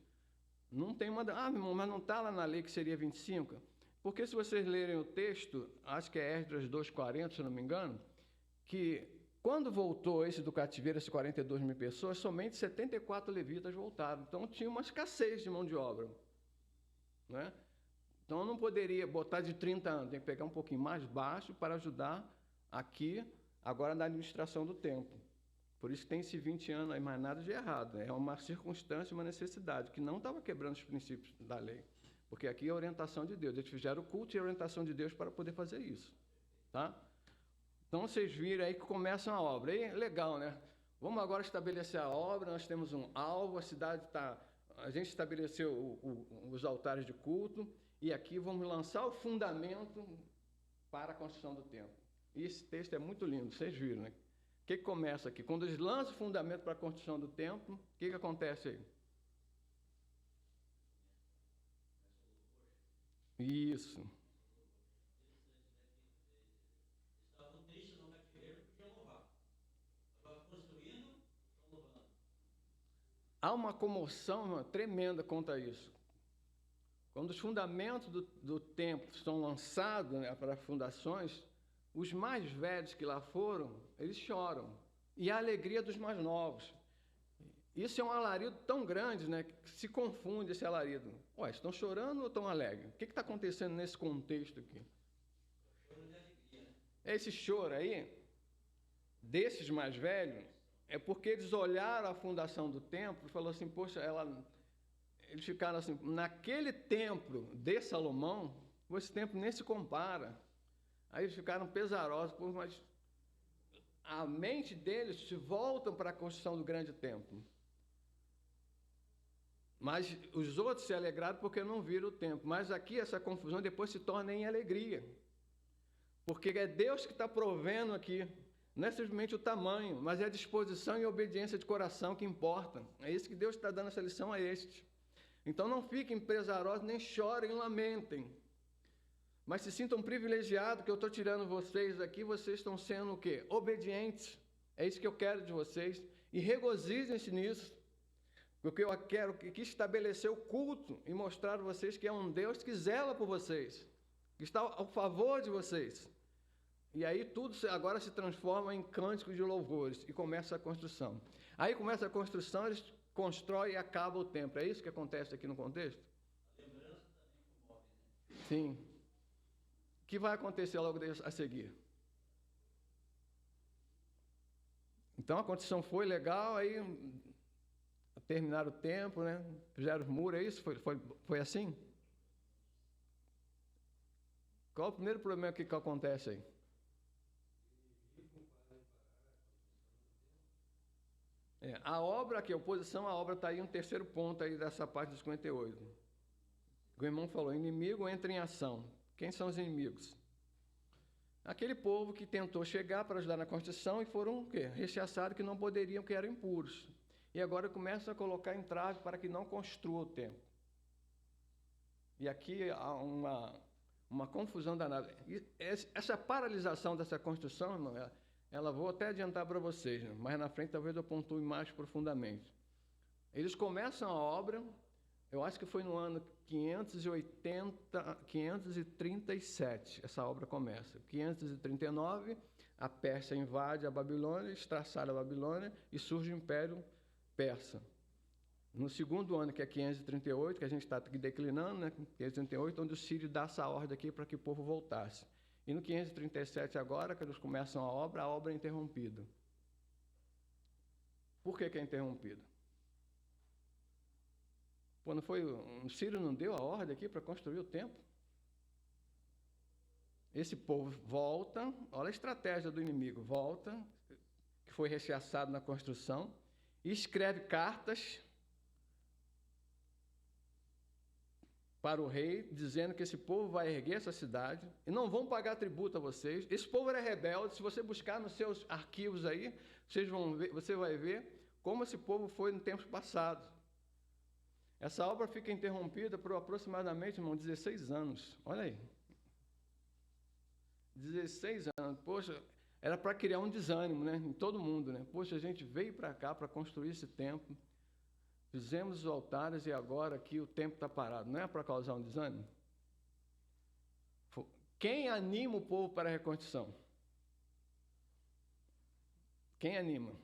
Não tem uma... meu irmão, mas não está lá na lei que seria 25? Porque se vocês lerem o texto, acho que é Esdras 2,40, se não me engano, que... Quando voltou esse do cativeiro, esses 42 mil pessoas, somente 74 levitas voltaram. Então, tinha uma escassez de mão de obra, né? Então, eu não poderia botar de 30 anos, tem que pegar um pouquinho mais baixo para ajudar aqui, agora na administração do templo. Por isso tem esse 20 anos aí, mas nada de errado, né? É uma circunstância, uma necessidade, que não estava quebrando os princípios da lei. Porque aqui é a orientação de Deus. Eles fizeram o culto e a orientação de Deus para poder fazer isso, tá? Então, vocês viram aí que começa a obra. Aí, legal, né? Vamos agora estabelecer a obra, nós temos um alvo, a cidade está... A gente estabeleceu os altares de culto, e aqui vamos lançar o fundamento para a construção do templo. E esse texto é muito lindo, vocês viram, né? O que começa aqui? Quando eles lançam o fundamento para a construção do templo, o que acontece aí? Isso. Há uma comoção tremenda quanto a isso. Quando os fundamentos do templo são lançados, né, para fundações, os mais velhos que lá foram, eles choram. E a alegria dos mais novos. Isso é um alarido tão grande, né, que se confunde esse alarido. Ué, estão chorando ou estão alegres? O que está acontecendo nesse contexto aqui? Esse choro aí, desses mais velhos, é porque eles olharam a fundação do templo e falaram assim, poxa, eles ficaram assim, naquele templo de Salomão, esse templo nem se compara. Aí eles ficaram pesarosos, mas a mente deles se voltam para a construção do grande templo. Mas os outros se alegraram porque não viram o templo. Mas aqui essa confusão depois se torna em alegria. Porque é Deus que está provendo aqui. Não é simplesmente o tamanho, mas é a disposição e a obediência de coração que importa. É isso que Deus está dando essa lição a estes. Então não fiquem pesarosos, nem chorem, lamentem. Mas se sintam privilegiados que eu estou tirando vocês aqui, vocês estão sendo o quê? Obedientes. É isso que eu quero de vocês. E regozijem-se nisso. Porque eu quero que estabelecer o culto e mostrar a vocês que é um Deus que zela por vocês, que está ao favor de vocês. E aí tudo agora se transforma em cânticos de louvores e começa a construção. Aí começa a construção, eles constroem e acabam o templo. É isso que acontece aqui no contexto? A lembrança também comove, né? Sim. O que vai acontecer logo a seguir? Então a construção foi legal, aí terminaram o templo, né? Fizeram os muros, é isso? Foi assim? Qual o primeiro problema que acontece aí? A obra aqui, a oposição à obra, está aí um terceiro ponto aí dessa parte dos 58. O irmão falou, inimigo entra em ação. Quem são os inimigos? Aquele povo que tentou chegar para ajudar na construção e foram o quê? Rechaçados, que não poderiam, que eram impuros. E agora começam a colocar entrave para que não construa o templo. E aqui há uma confusão danada. E essa paralisação dessa construção, irmão, ela vou até adiantar para vocês, né? Mas na frente talvez eu pontue mais profundamente. Eles começam a obra, eu acho que foi no ano 537, essa obra começa. 539, a Pérsia invade a Babilônia, estraçalha a Babilônia e surge o Império Persa. No segundo ano, que é 538, que a gente está aqui declinando, né? 538, onde o Sírio dá essa ordem aqui para que o povo voltasse. E no 537 agora, que eles começam a obra é interrompida. Por que é interrompida? Pô, não foi, o Sírio não deu a ordem aqui para construir o templo? Esse povo volta, olha a estratégia do inimigo, volta, que foi rechaçado na construção, e escreve cartas para o rei, dizendo que esse povo vai erguer essa cidade e não vão pagar tributo a vocês. Esse povo era rebelde. Se você buscar nos seus arquivos aí, você vai ver como esse povo foi no tempo passado. Essa obra fica interrompida por aproximadamente, irmão, 16 anos. Olha aí. 16 anos. Poxa, era para criar um desânimo, né, em todo mundo, né? Poxa, a gente veio para cá para construir esse templo. Fizemos os altares e agora aqui o tempo está parado. Não é para causar um desânimo? Quem anima o povo para a reconstrução? Quem anima?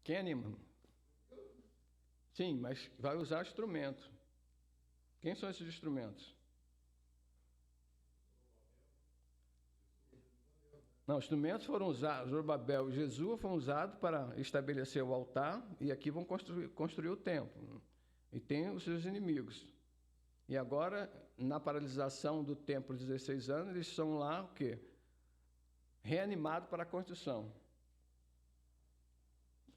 Quem anima? Sim, mas vai usar instrumento. Quem são esses instrumentos? Não, os instrumentos foram usados, Zorobabel e Jesus foram usados para estabelecer o altar, e aqui vão construir o templo. E tem os seus inimigos. E agora, na paralisação do templo de 16 anos, eles são lá, o quê? Reanimados para a construção.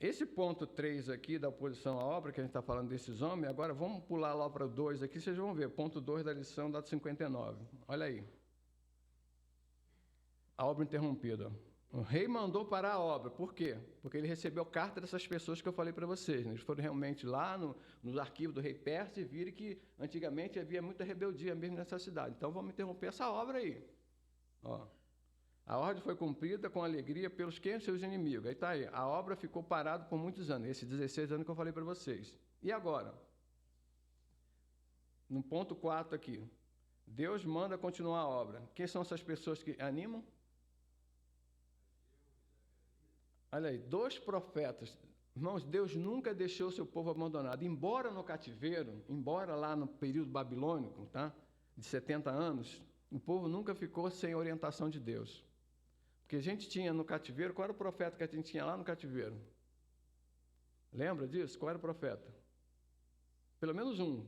Esse ponto 3 aqui, da oposição à obra, que a gente está falando desses homens, agora vamos pular lá para o 2 aqui, vocês vão ver, ponto 2 da lição da 59. Olha aí. A obra interrompida. O rei mandou parar a obra. Por quê? Porque ele recebeu carta dessas pessoas que eu falei para vocês. Né? Eles foram realmente lá nos arquivos do rei Persa e viram que antigamente havia muita rebeldia mesmo nessa cidade. Então vamos interromper essa obra aí. Ó. A ordem foi cumprida com alegria pelos seus inimigos. Aí está aí. A obra ficou parada por muitos anos. Esses 16 anos que eu falei para vocês. E agora? No ponto 4 aqui. Deus manda continuar a obra. Quem são essas pessoas que animam? Olha aí, 2 profetas. Irmãos, Deus nunca deixou o seu povo abandonado. Embora no cativeiro, embora lá no período babilônico, tá? De 70 anos, o povo nunca ficou sem orientação de Deus. Porque a gente tinha no cativeiro, qual era o profeta que a gente tinha lá no cativeiro? Lembra disso? Qual era o profeta? Pelo menos um.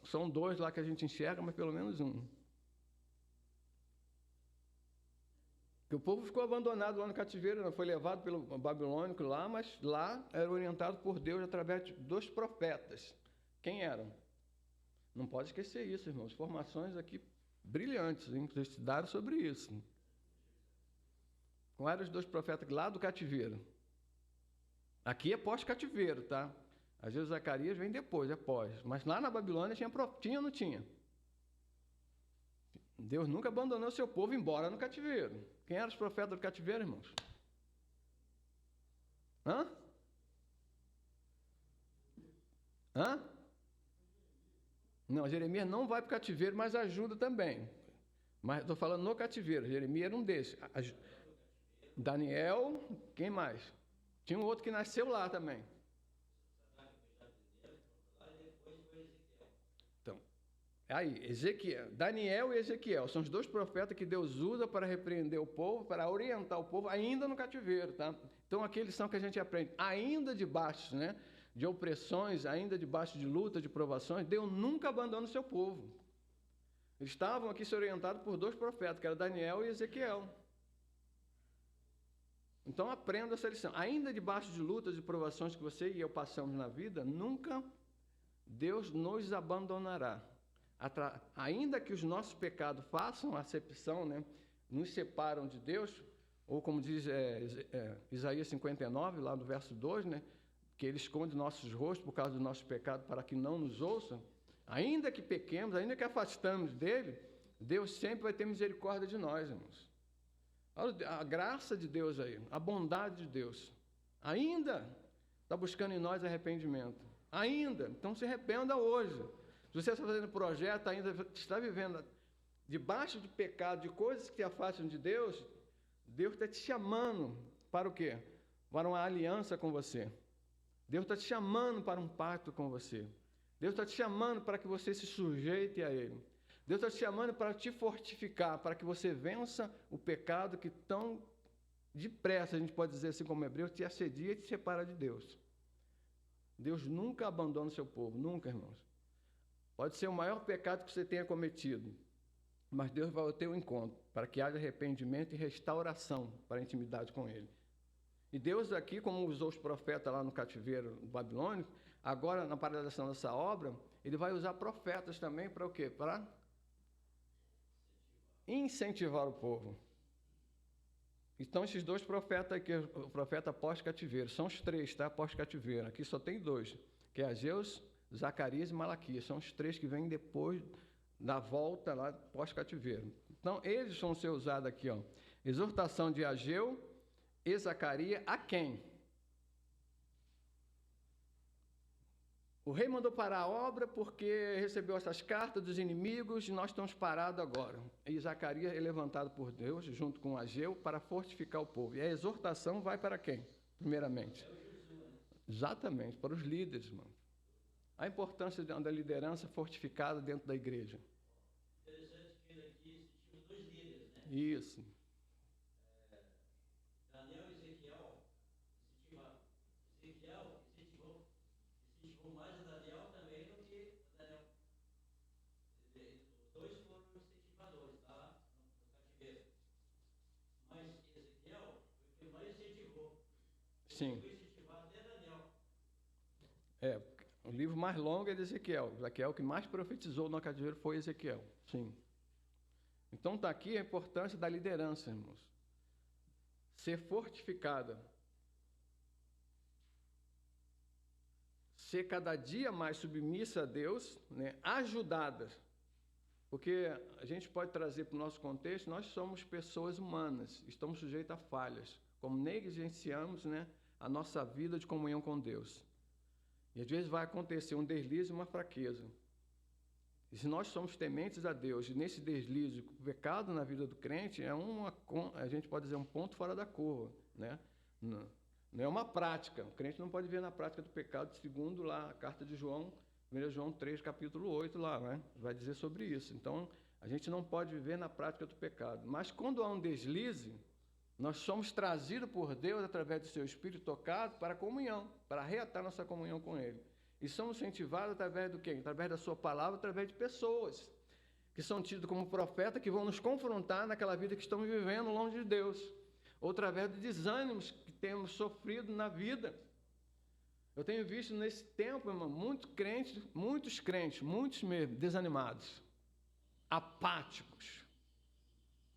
São 2 lá que a gente enxerga, mas pelo menos um. Que o povo ficou abandonado lá no cativeiro, não foi levado pelo babilônico lá, mas lá era orientado por Deus através de 2 profetas. Quem eram? Não pode esquecer isso, irmãos. Formações aqui brilhantes, hein? Vocês estudaram sobre isso. Qual eram os 2 profetas lá do cativeiro? Aqui é pós-cativeiro, tá? Às vezes Zacarias vem depois, é pós. Mas lá na Babilônia tinha ou não tinha? Deus nunca abandonou o seu povo, embora no cativeiro. Quem eram os profetas do cativeiro, irmãos? Hã? Não, Jeremias não vai para o cativeiro, mas ajuda também. Mas estou falando no cativeiro. Jeremias era um desses. Daniel, quem mais? Tinha um outro que nasceu lá também. Então, Aí, Daniel e Ezequiel são os dois profetas que Deus usa para repreender o povo, para orientar o povo, ainda no cativeiro, tá? Então, aqui lição que a gente aprende, ainda debaixo, né, de opressões, ainda debaixo de luta, de provações, Deus nunca abandona o seu povo. Eles estavam aqui se orientados por dois profetas, que eram Daniel e Ezequiel. Então, aprenda essa lição. Ainda debaixo de lutas e provações que você e eu passamos na vida, nunca Deus nos abandonará. Ainda que os nossos pecados façam acepção, né, nos separam de Deus, ou como diz Isaías 59, lá no verso 2, né, que Ele esconde nossos rostos por causa dos nossos pecados para que não nos ouçam, ainda que pequemos, ainda que afastamos dEle, Deus sempre vai ter misericórdia de nós, irmãos. A graça de Deus aí, a bondade de Deus, ainda está buscando em nós arrependimento. Ainda, então se arrependa hoje. Se você está fazendo projeto, ainda está vivendo debaixo de pecado, de coisas que te afastam de Deus, Deus está te chamando para o quê? Para uma aliança com você. Deus está te chamando para um pacto com você. Deus está te chamando para que você se sujeite a Ele. Deus está te chamando para te fortificar, para que você vença o pecado que tão depressa, a gente pode dizer assim como hebreu, te assedia e te separa de Deus. Deus nunca abandona o seu povo, nunca, irmãos. Pode ser o maior pecado que você tenha cometido, mas Deus vai ao teu encontro, para que haja arrependimento e restauração para a intimidade com Ele. E Deus aqui, como usou os profetas lá no cativeiro babilônico, agora na paralisação dessa obra, Ele vai usar profetas também para o quê? Para incentivar o povo. Então, esses dois profetas aqui, o profeta pós-cativeiro, são os três, tá? Pós-cativeiro. Aqui só tem dois, que é Ageu, Zacarias e Malaquias. São os três que vêm depois da volta lá pós-cativeiro. Então, eles vão ser usados aqui, ó. Exortação de Ageu e Zacarias a quem? O rei mandou parar a obra porque recebeu essas cartas dos inimigos e nós estamos parados agora. E Zacarias é levantado por Deus, junto com Ageu, para fortificar o povo. E a exortação vai para quem, primeiramente? Exatamente, para os líderes, irmão. A importância da liderança fortificada dentro da igreja. Interessante que ele aqui citou dois líderes, né? Isso. Daniel e Ezequiel incentivou mais a Daniel também do que a Daniel. Os dois foram incentivadores lá no cativeiro. Mas Ezequiel foi o que mais incentivou. Sim. Foi incentivado até Daniel. O livro mais longo é de Ezequiel. Ezequiel, que mais profetizou no cativeiro foi Ezequiel. Sim. Então está aqui a importância da liderança, irmãos. Ser fortificada. Ser cada dia mais submissa a Deus, né? Ajudada. Porque a gente pode trazer para o nosso contexto, nós somos pessoas humanas, estamos sujeitos a falhas. Como negligenciamos, né, a nossa vida de comunhão com Deus. E às vezes vai acontecer um deslize e uma fraqueza. E se nós somos tementes a Deus, e nesse deslize, o pecado na vida do crente a gente pode dizer, um ponto fora da curva, né? Não é uma prática. O crente não pode ver na prática do pecado, segundo lá a carta de João, 1 João 3, capítulo 8, lá, né? Vai dizer sobre isso. Então, a gente não pode viver na prática do pecado. Mas quando há um deslize, nós somos trazidos por Deus, através do seu Espírito tocado, para a comunhão, para reatar nossa comunhão com Ele. E somos incentivados através do quê? Através da sua palavra, através de pessoas que são tidas como profetas, que vão nos confrontar naquela vida que estamos vivendo longe de Deus. Ou através de desânimos que temos sofrido na vida. Eu tenho visto nesse tempo, irmão, muitos crentes, muitos mesmo, desanimados, apáticos.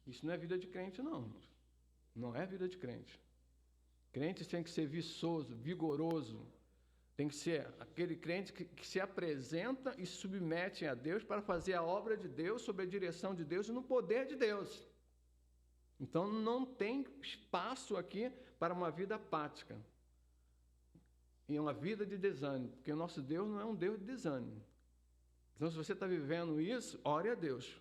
Isso não é vida de crente, não. Não é vida de crente. Crente tem que ser viçoso, vigoroso. Tem que ser aquele crente que se apresenta e submete a Deus para fazer a obra de Deus, sob a direção de Deus e no poder de Deus. Então, não tem espaço aqui para uma vida apática. E uma vida de desânimo, porque o nosso Deus não é um Deus de desânimo. Então, se você está vivendo isso, ore a Deus,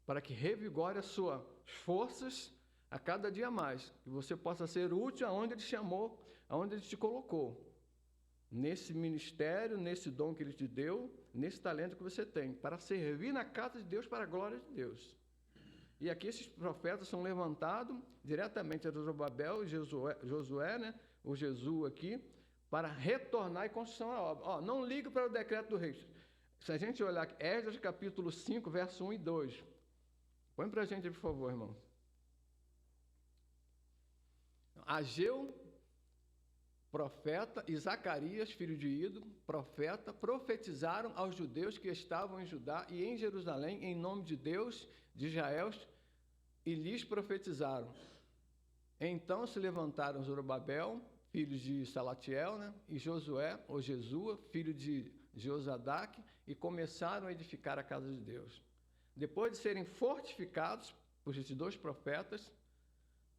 para que revigore as suas forças a cada dia mais, que você possa ser útil aonde Ele te chamou, aonde Ele te colocou. nesse ministério, nesse dom que Ele te deu, nesse talento que você tem, para servir na casa de Deus, para a glória de Deus. E aqui esses profetas são levantados diretamente a Zorobabel e Josué, né? O Jesus aqui, para retornar e construção à obra. Não ligue para o decreto do rei. Se a gente olhar aqui, Esdras capítulo 5, verso 1 e 2. Põe para a gente, por favor, irmão. Ageu, profeta, e Zacarias, filho de Ido, profeta, profetizaram aos judeus que estavam em Judá e em Jerusalém, em nome de Deus, de Israel, e lhes profetizaram. Então se levantaram Zorobabel, filho de Salatiel, né, e Josué, ou Jesua, filho de Josadaque, e começaram a edificar a casa de Deus. Depois de serem fortificados por esses dois profetas,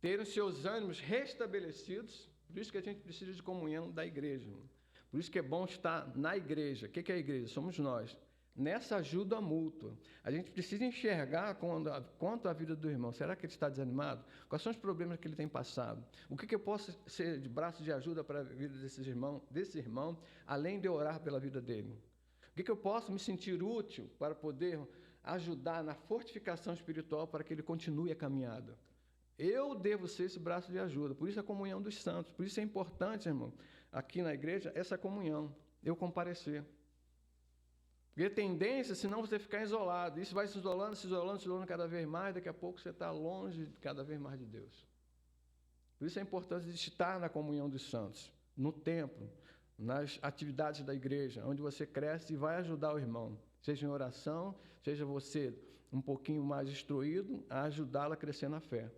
terem seus ânimos restabelecidos, por isso que a gente precisa de comunhão da igreja. Por isso que é bom estar na igreja. O que é a igreja? Somos nós. Nessa ajuda mútua. A gente precisa enxergar quanto à vida do irmão. Será que ele está desanimado? Quais são os problemas que ele tem passado? O que eu posso ser de braço de ajuda para a vida desse irmão, além de orar pela vida dele? O que eu posso me sentir útil para poder ajudar na fortificação espiritual para que ele continue a caminhada? Eu devo ser esse braço de ajuda. Por isso a comunhão dos santos. Por isso é importante, irmão, aqui na igreja, essa comunhão. Eu comparecer. Porque a tendência, senão você ficar isolado. Isso vai se isolando cada vez mais. Daqui a pouco você está longe cada vez mais de Deus. Por isso a importância de estar na comunhão dos santos. No templo, nas atividades da igreja, onde você cresce e vai ajudar o irmão. Seja em oração, seja você um pouquinho mais instruído, a ajudá-lo a crescer na fé.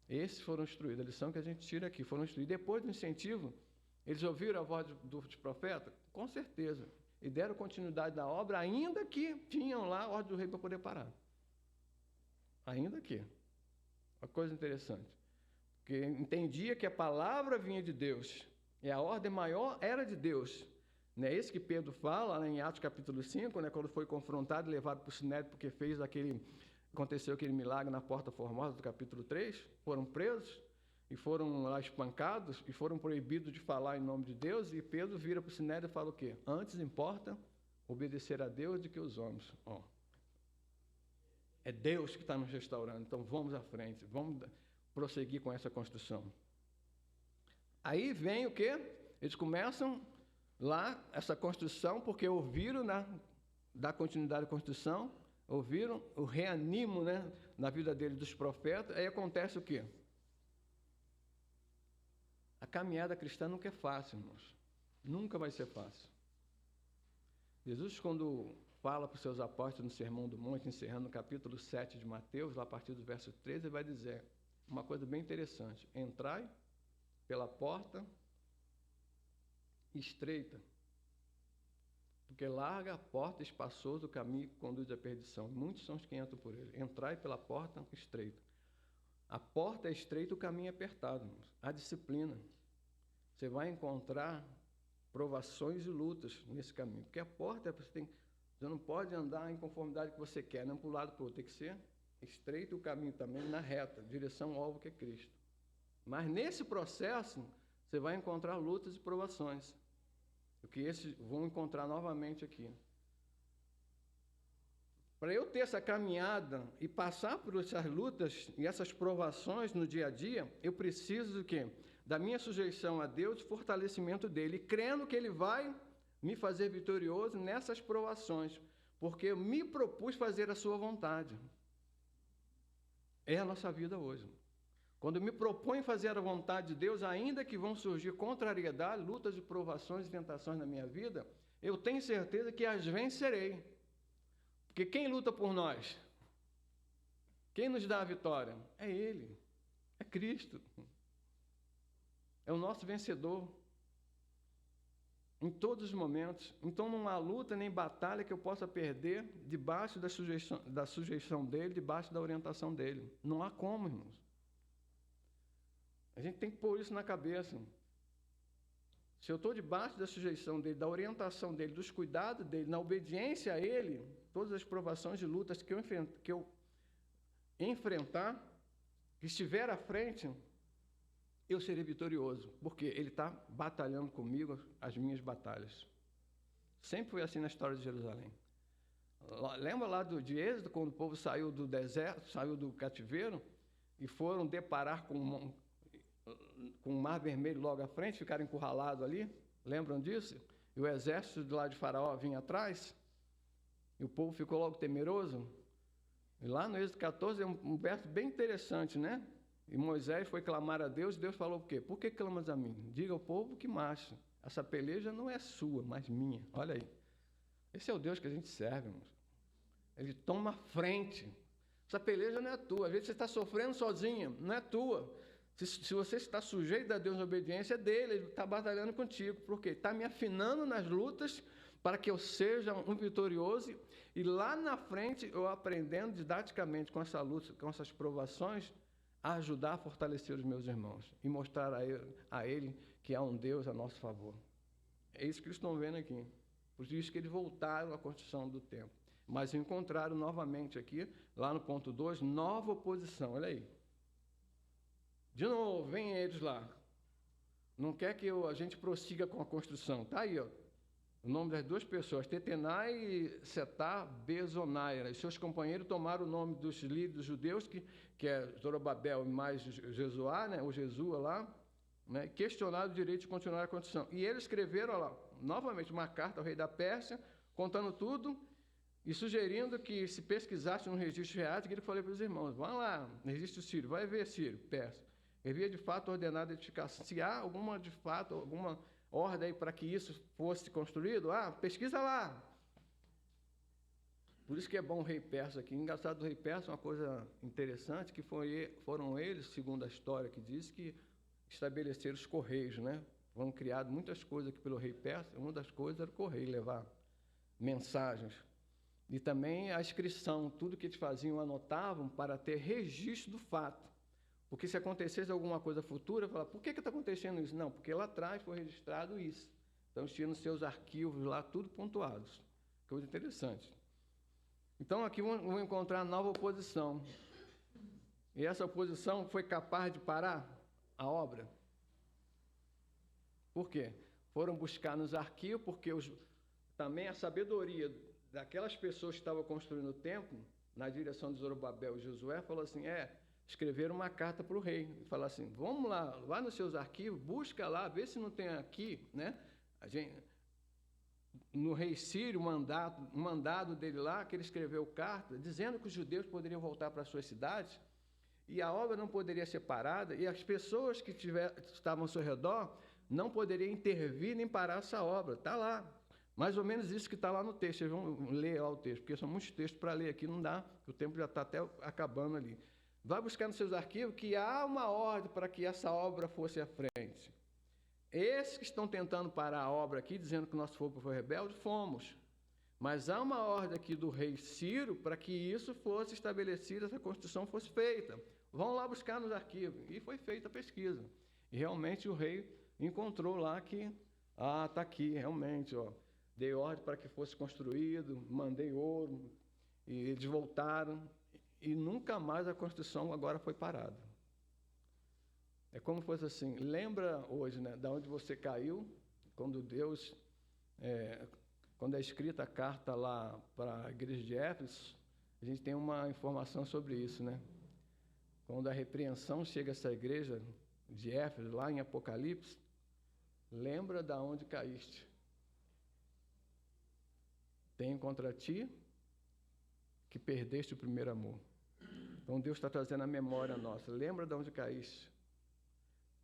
Esses foram instruídos, a lição que a gente tira aqui, foram instruídos. Depois do incentivo, eles ouviram a voz dos profetas? Com certeza. E deram continuidade da obra, ainda que tinham lá a ordem do rei para poder parar. Ainda que. Uma coisa interessante. Porque entendia que a palavra vinha de Deus, e a ordem maior era de Deus. Não é isso que Pedro fala, em Atos capítulo 5, né, quando foi confrontado e levado para o Sinédrio, porque aconteceu aquele milagre na Porta Formosa do capítulo 3, foram presos e foram lá espancados e foram proibidos de falar em nome de Deus, e Pedro vira para o Sinédrio e fala o quê? Antes importa obedecer a Deus do que os homens. É Deus que está nos restaurando, então vamos à frente, vamos prosseguir com essa construção. Aí vem o quê? Eles começam lá essa construção, porque ouviram da continuidade da construção, ouviram o reanimo, né, na vida dele dos profetas. Aí acontece o quê? A caminhada cristã nunca é fácil, irmãos. Nunca vai ser fácil. Jesus, quando fala para os seus apóstolos no Sermão do Monte, encerrando no capítulo 7 de Mateus, lá a partir do verso 13, ele vai dizer uma coisa bem interessante. Entrai pela porta estreita, porque larga a porta, espaçoso o caminho que conduz à perdição. Muitos são os que entram por ele. Entrai pela porta estreita. A porta é estreita, o caminho é apertado, irmãos. A disciplina. Você vai encontrar provações e lutas nesse caminho. Porque a porta, você não pode andar em conformidade com o que você quer, não para um lado para o outro. Tem que ser estreito o caminho também, na reta, direção ao alvo que é Cristo. Mas nesse processo, você vai encontrar lutas e provações. O que esses vão encontrar novamente aqui. Para eu ter essa caminhada e passar por essas lutas e essas provações no dia a dia, eu preciso do quê? Da minha sujeição a Deus, fortalecimento dele, e crendo que ele vai me fazer vitorioso nessas provações, porque eu me propus fazer a sua vontade. É a nossa vida hoje. Quando eu me proponho fazer a vontade de Deus, ainda que vão surgir contrariedades, lutas e provações e tentações na minha vida, eu tenho certeza que as vencerei. Porque quem luta por nós? Quem nos dá a vitória? É Ele, é Cristo. É o nosso vencedor. Em todos os momentos. Então não há luta nem batalha que eu possa perder debaixo da sujeição dEle, debaixo da orientação dEle. Não há como, irmãos. A gente tem que pôr isso na cabeça. Se eu estou debaixo da sujeição dEle, da orientação dEle, dos cuidados dEle, na obediência a Ele, todas as provações e lutas que eu enfrentar, que estiver à frente, eu serei vitorioso, porque ele está batalhando comigo as minhas batalhas. Sempre foi assim na história de Jerusalém. Lembra lá de Êxodo, quando o povo saiu do deserto, saiu do cativeiro, e foram deparar com o Mar Vermelho logo à frente, ficaram encurralados ali? Lembram disso? E o exército de lá de Faraó vinha atrás, e o povo ficou logo temeroso. E lá no Êxodo 14 é um verso bem interessante, né? E Moisés foi clamar a Deus, e Deus falou o quê? Por que clamas a mim? Diga ao povo que marche. Essa peleja não é sua, mas minha. Olha aí. Esse é o Deus que a gente serve, irmãos. Ele toma frente. Essa peleja não é tua. Às vezes você está sofrendo sozinha, não é tua. Se você está sujeito a Deus na obediência, é dele. Ele está batalhando contigo. Por quê? Está me afinando nas lutas para que eu seja um vitorioso. E lá na frente, eu aprendendo didaticamente com essa luta, com essas provações, a ajudar a fortalecer os meus irmãos e mostrar a ele que há um Deus a nosso favor. É isso que eles estão vendo aqui. Por isso que eles voltaram à construção do templo. Mas encontraram novamente aqui, lá no ponto 2, nova oposição. Olha aí. De novo, vem eles lá. Não quer que a gente prossiga com a construção. Está aí, ó. O nome das duas pessoas, Tetenai e Setar-Bezonai. E seus companheiros tomaram o nome dos líderes judeus, que é Zorobabel e mais Jesuá, né, o Jesua lá, né, questionaram o direito de continuar a construção. E eles escreveram, olha lá, novamente, uma carta ao rei da Pérsia, contando tudo e sugerindo que se pesquisasse no registro real, que ele falou para os irmãos, vão lá, no registro sírio, vai ver sírio, Pérsia. Havia de fato ordenado a edificação. Se há alguma ordem aí para que isso fosse construído, pesquisa lá. Por isso que é bom o rei persa aqui. Engraçado do rei persa, uma coisa interessante, que foram eles, segundo a história que diz, que estabeleceram os correios, né? Foram criadas muitas coisas aqui pelo rei persa, uma das coisas era o correio, levar mensagens. E também a inscrição, tudo que eles faziam, anotavam para ter registro do fato. Porque se acontecesse alguma coisa futura, falar, por que está acontecendo isso? Não, porque lá atrás foi registrado isso. Então, eles tinham nos seus arquivos lá, tudo pontuados. Coisa interessante. Então, aqui vamos encontrar nova oposição. E essa oposição foi capaz de parar a obra. Por quê? Foram buscar nos arquivos, porque também a sabedoria daquelas pessoas que estavam construindo o templo, na direção de Zorobabel e Josué, falou assim, escreveram uma carta para o rei, e falaram assim, vamos lá, vai nos seus arquivos, busca lá, vê se não tem aqui, né? No rei Sírio, um mandado dele lá, que ele escreveu carta, dizendo que os judeus poderiam voltar para as suas cidades, e a obra não poderia ser parada, e as pessoas que estavam ao seu redor não poderiam intervir nem parar essa obra. Está lá. Mais ou menos isso que está lá no texto. Vocês vão ler lá o texto, porque são muitos textos para ler aqui, não dá, o tempo já está até acabando ali. Vai buscar nos seus arquivos que há uma ordem para que essa obra fosse à frente. Esses que estão tentando parar a obra aqui, dizendo que o nosso povo foi rebelde, fomos. Mas há uma ordem aqui do rei Ciro para que isso fosse estabelecido, essa construção fosse feita. Vão lá buscar nos arquivos. E foi feita a pesquisa. E realmente o rei encontrou lá que, está aqui, realmente, dei ordem para que fosse construído, mandei ouro, e eles voltaram, e nunca mais a construção agora foi parada. É como fosse assim, lembra hoje, né, da onde você caiu, quando Deus, quando é escrita a carta lá para a igreja de Éfeso, a gente tem uma informação sobre isso, né? Quando a repreensão chega a essa igreja de Éfeso, lá em Apocalipse, lembra da onde caíste. Tenho contra ti que perdeste o primeiro amor. Então Deus está trazendo a memória nossa. Lembra de onde caíste.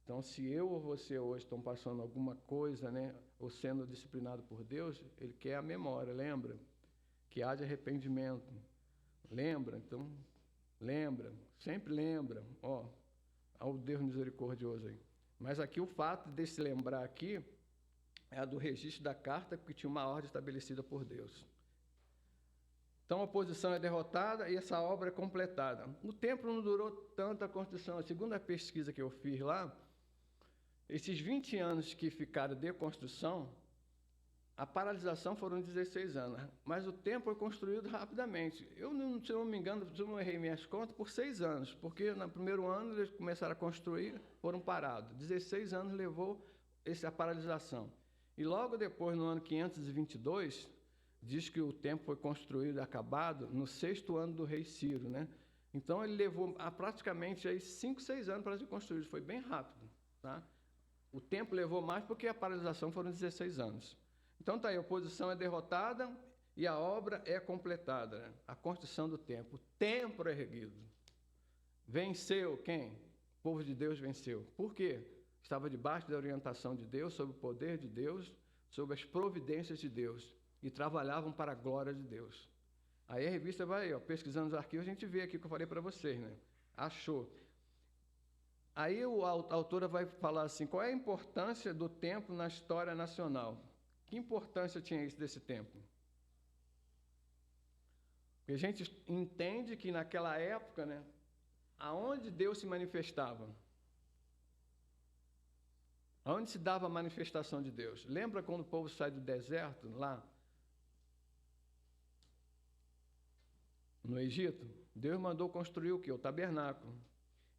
Então, se eu ou você hoje estão passando alguma coisa, né, ou sendo disciplinado por Deus, Ele quer a memória, lembra? Que haja arrependimento. Lembra? Então, lembra. Sempre lembra. Ao Deus misericordioso aí. Mas aqui o fato de se lembrar aqui é a do registro da carta, que tinha uma ordem estabelecida por Deus. Então, a oposição é derrotada e essa obra é completada. O templo não durou tanto a construção. Segundo a pesquisa que eu fiz lá, esses 20 anos que ficaram de construção, A paralisação foram 16 anos, mas o templo foi construído rapidamente. Se eu não me engano, se eu não errei minhas contas, por 6 anos, porque no primeiro ano eles começaram a construir, foram parados. 16 anos levou a paralisação. E logo depois, no ano 522, diz que o templo foi construído e acabado no 6º ano do rei Ciro, né? Então ele levou praticamente aí 5, 6 anos para ser construído, foi bem rápido, tá? O templo levou mais porque a paralisação foram 16 anos. Então está aí, a oposição é derrotada e a obra é completada, né? A construção do templo. O templo é erguido. Venceu quem? O povo de Deus venceu. Por quê? Estava debaixo da orientação de Deus, sob o poder de Deus, sob as providências de Deus, e trabalhavam para a glória de Deus. Aí a revista vai, pesquisando os arquivos, a gente vê aqui o que eu falei para vocês, né? Achou. Aí a autora vai falar assim, qual é a importância do templo na história nacional? Que importância tinha isso desse templo? Porque a gente entende que naquela época, né, aonde Deus se manifestava? Aonde se dava a manifestação de Deus? Lembra quando o povo sai do deserto, lá no Egito? Deus mandou construir o quê? O tabernáculo.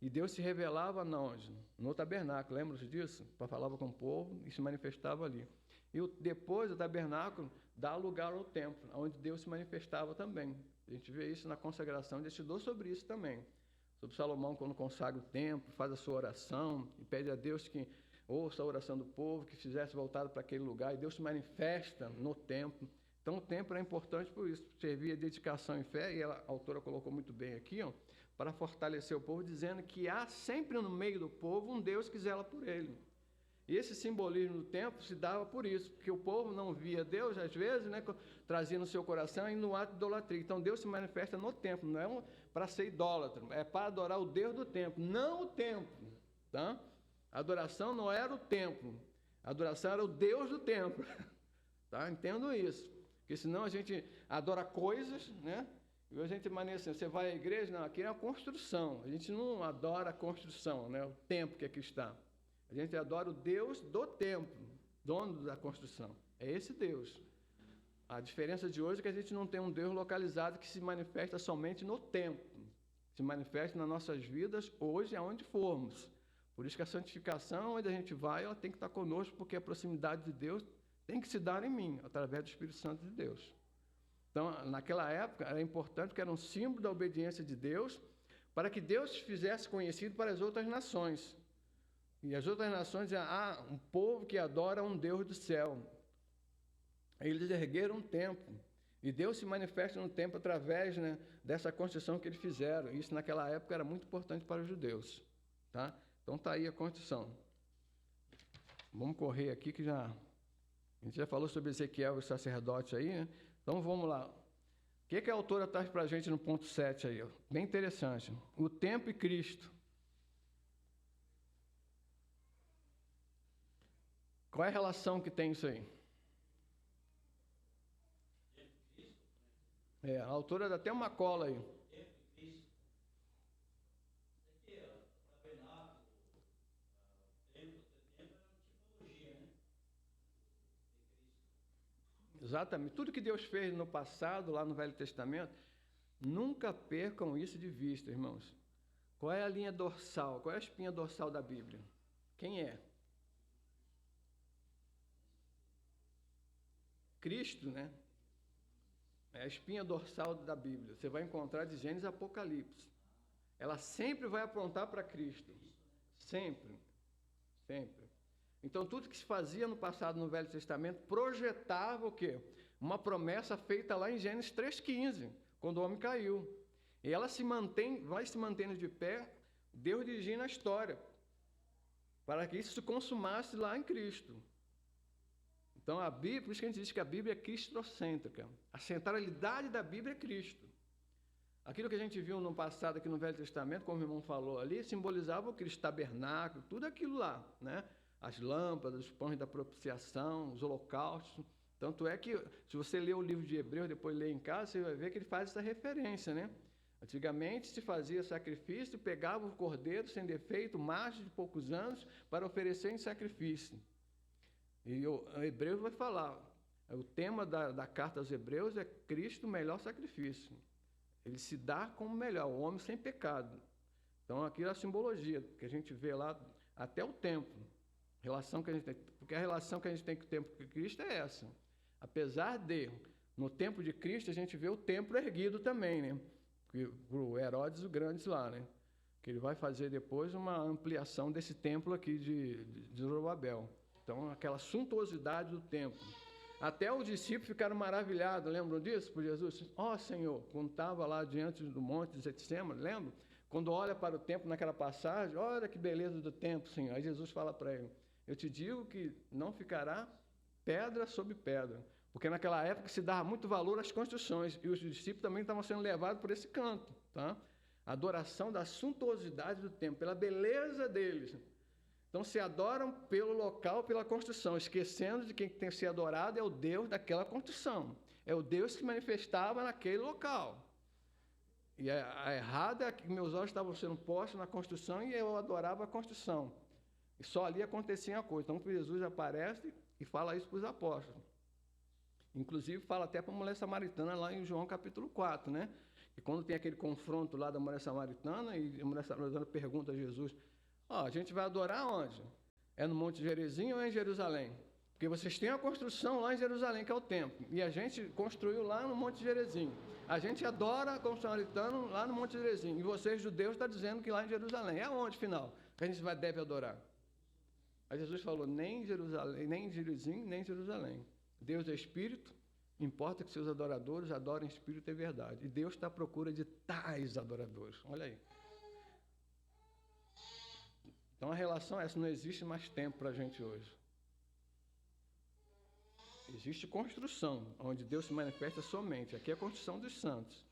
E Deus se revelava onde? No tabernáculo, lembra-se disso? Falava com o povo e se manifestava ali. E depois o tabernáculo dá lugar ao templo, onde Deus se manifestava também. A gente vê isso na consagração, ele estudou sobre isso também. Sobre Salomão, quando consagra o templo, faz a sua oração e pede a Deus que ouça a oração do povo, que fizesse voltado para aquele lugar, e Deus se manifesta no templo. Então o templo é importante por isso, servia dedicação e fé, e a autora colocou muito bem aqui, para fortalecer o povo, dizendo que há sempre no meio do povo um Deus que zela por ele. E esse simbolismo do templo se dava por isso, porque o povo não via Deus, às vezes, né, trazia no seu coração e no ato de idolatria. Então Deus se manifesta no templo, não é para ser idólatra, é para adorar o Deus do templo, não o templo. Tá? A adoração não era o templo, a adoração era o Deus do templo. Tá? Entendo isso, porque senão a gente adora coisas, né? E a gente maneira assim, você vai à igreja, não, aqui é a construção, a gente não adora a construção, né? O templo que aqui está. A gente adora o Deus do templo, dono da construção. É esse Deus. A diferença de hoje é que a gente não tem um Deus localizado que se manifesta somente no templo. Se manifesta nas nossas vidas hoje, aonde formos. Por isso que a santificação, onde a gente vai, ela tem que estar conosco, porque a proximidade de Deus tem que se dar em mim, através do Espírito Santo de Deus. Então, naquela época, era importante porque era um símbolo da obediência de Deus, para que Deus se fizesse conhecido para as outras nações. E as outras nações diziam, um povo que adora um Deus do céu. Eles ergueram um templo. E Deus se manifesta no templo através, né, dessa construção que eles fizeram. Isso naquela época era muito importante para os judeus. Tá? Então está aí a construção. Vamos correr aqui que a gente já falou sobre Ezequiel e o sacerdote aí, né? Então vamos lá. O que a autora traz para a gente no ponto 7 aí? Bem interessante. O templo e Cristo. Qual é a relação que tem isso aí? A autora dá até uma cola aí. Exatamente. Tudo que Deus fez no passado, lá no Velho Testamento, nunca percam isso de vista, irmãos. Qual é a linha dorsal? Qual é a espinha dorsal da Bíblia? Quem é? Cristo, né? É a espinha dorsal da Bíblia. Você vai encontrar de Gênesis a Apocalipse. Ela sempre vai apontar para Cristo. Sempre. Sempre. Então, tudo que se fazia no passado no Velho Testamento projetava o quê? Uma promessa feita lá em Gênesis 3,15, quando o homem caiu. E ela vai se mantendo de pé, Deus dirigindo a história, para que isso se consumasse lá em Cristo. Então, a Bíblia, por isso que a gente diz que a Bíblia é cristocêntrica. A centralidade da Bíblia é Cristo. Aquilo que a gente viu no passado aqui no Velho Testamento, como o irmão falou ali, simbolizava o Cristo, tabernáculo, tudo aquilo lá, né? As lâmpadas, os pães da propiciação, os holocaustos. Tanto é que, se você ler o livro de Hebreus, depois ler em casa, você vai ver que ele faz essa referência, né? Antigamente se fazia sacrifício, pegava o cordeiro sem defeito, macho de poucos anos, para oferecer em sacrifício. E o Hebreu vai falar, O tema da carta aos Hebreus é Cristo, o melhor sacrifício. Ele se dá como melhor, o homem sem pecado. Então, aqui é a simbologia que a gente vê lá até o templo. Relação que a gente tem, porque a relação que a gente tem com o templo de Cristo é essa. Apesar de, no tempo de Cristo, a gente vê o templo erguido também, né? O Herodes o Grande lá, né? Que ele vai fazer depois uma ampliação desse templo aqui de Zorobabel. Então, aquela suntuosidade do templo. Até os discípulos ficaram maravilhados, lembram disso? Por Jesus, Senhor, quando estava lá diante do monte de Getsemane, lembra? Quando olha para o templo naquela passagem, olha que beleza do templo, Senhor. Aí Jesus fala para ele, eu te digo que não ficará pedra sobre pedra, porque naquela época se dava muito valor às construções, e os discípulos também estavam sendo levados por esse canto, tá? A adoração da suntuosidade do templo, pela beleza deles. Então se adoram pelo local, pela construção, esquecendo de quem tem que ser adorado é o Deus daquela construção, é o Deus que se manifestava naquele local. E a errada é que meus olhos estavam sendo postos na construção e eu adorava a construção. E só ali acontecia a coisa. Então Jesus aparece e fala isso para os apóstolos. Inclusive fala até para a mulher samaritana lá em João capítulo 4, né? E quando tem aquele confronto lá da mulher samaritana, e a mulher samaritana pergunta a Jesus, a gente vai adorar onde? É no Monte Gerizim ou é em Jerusalém? Porque vocês têm a construção lá em Jerusalém, que é o templo. E a gente construiu lá no Monte Gerizim. A gente adora como samaritano lá no Monte Gerizim. E vocês, judeus, estão dizendo que lá em Jerusalém. É onde, final, que a gente deve adorar? Aí Jesus falou, nem Jerusalém, nem Gerizim, nem Jerusalém. Deus é Espírito, importa que seus adoradores adorem Espírito e verdade. E Deus está à procura de tais adoradores. Olha aí. Então a relação é essa, não existe mais tempo para a gente hoje. Existe construção, onde Deus se manifesta somente. Aqui é a construção dos santos.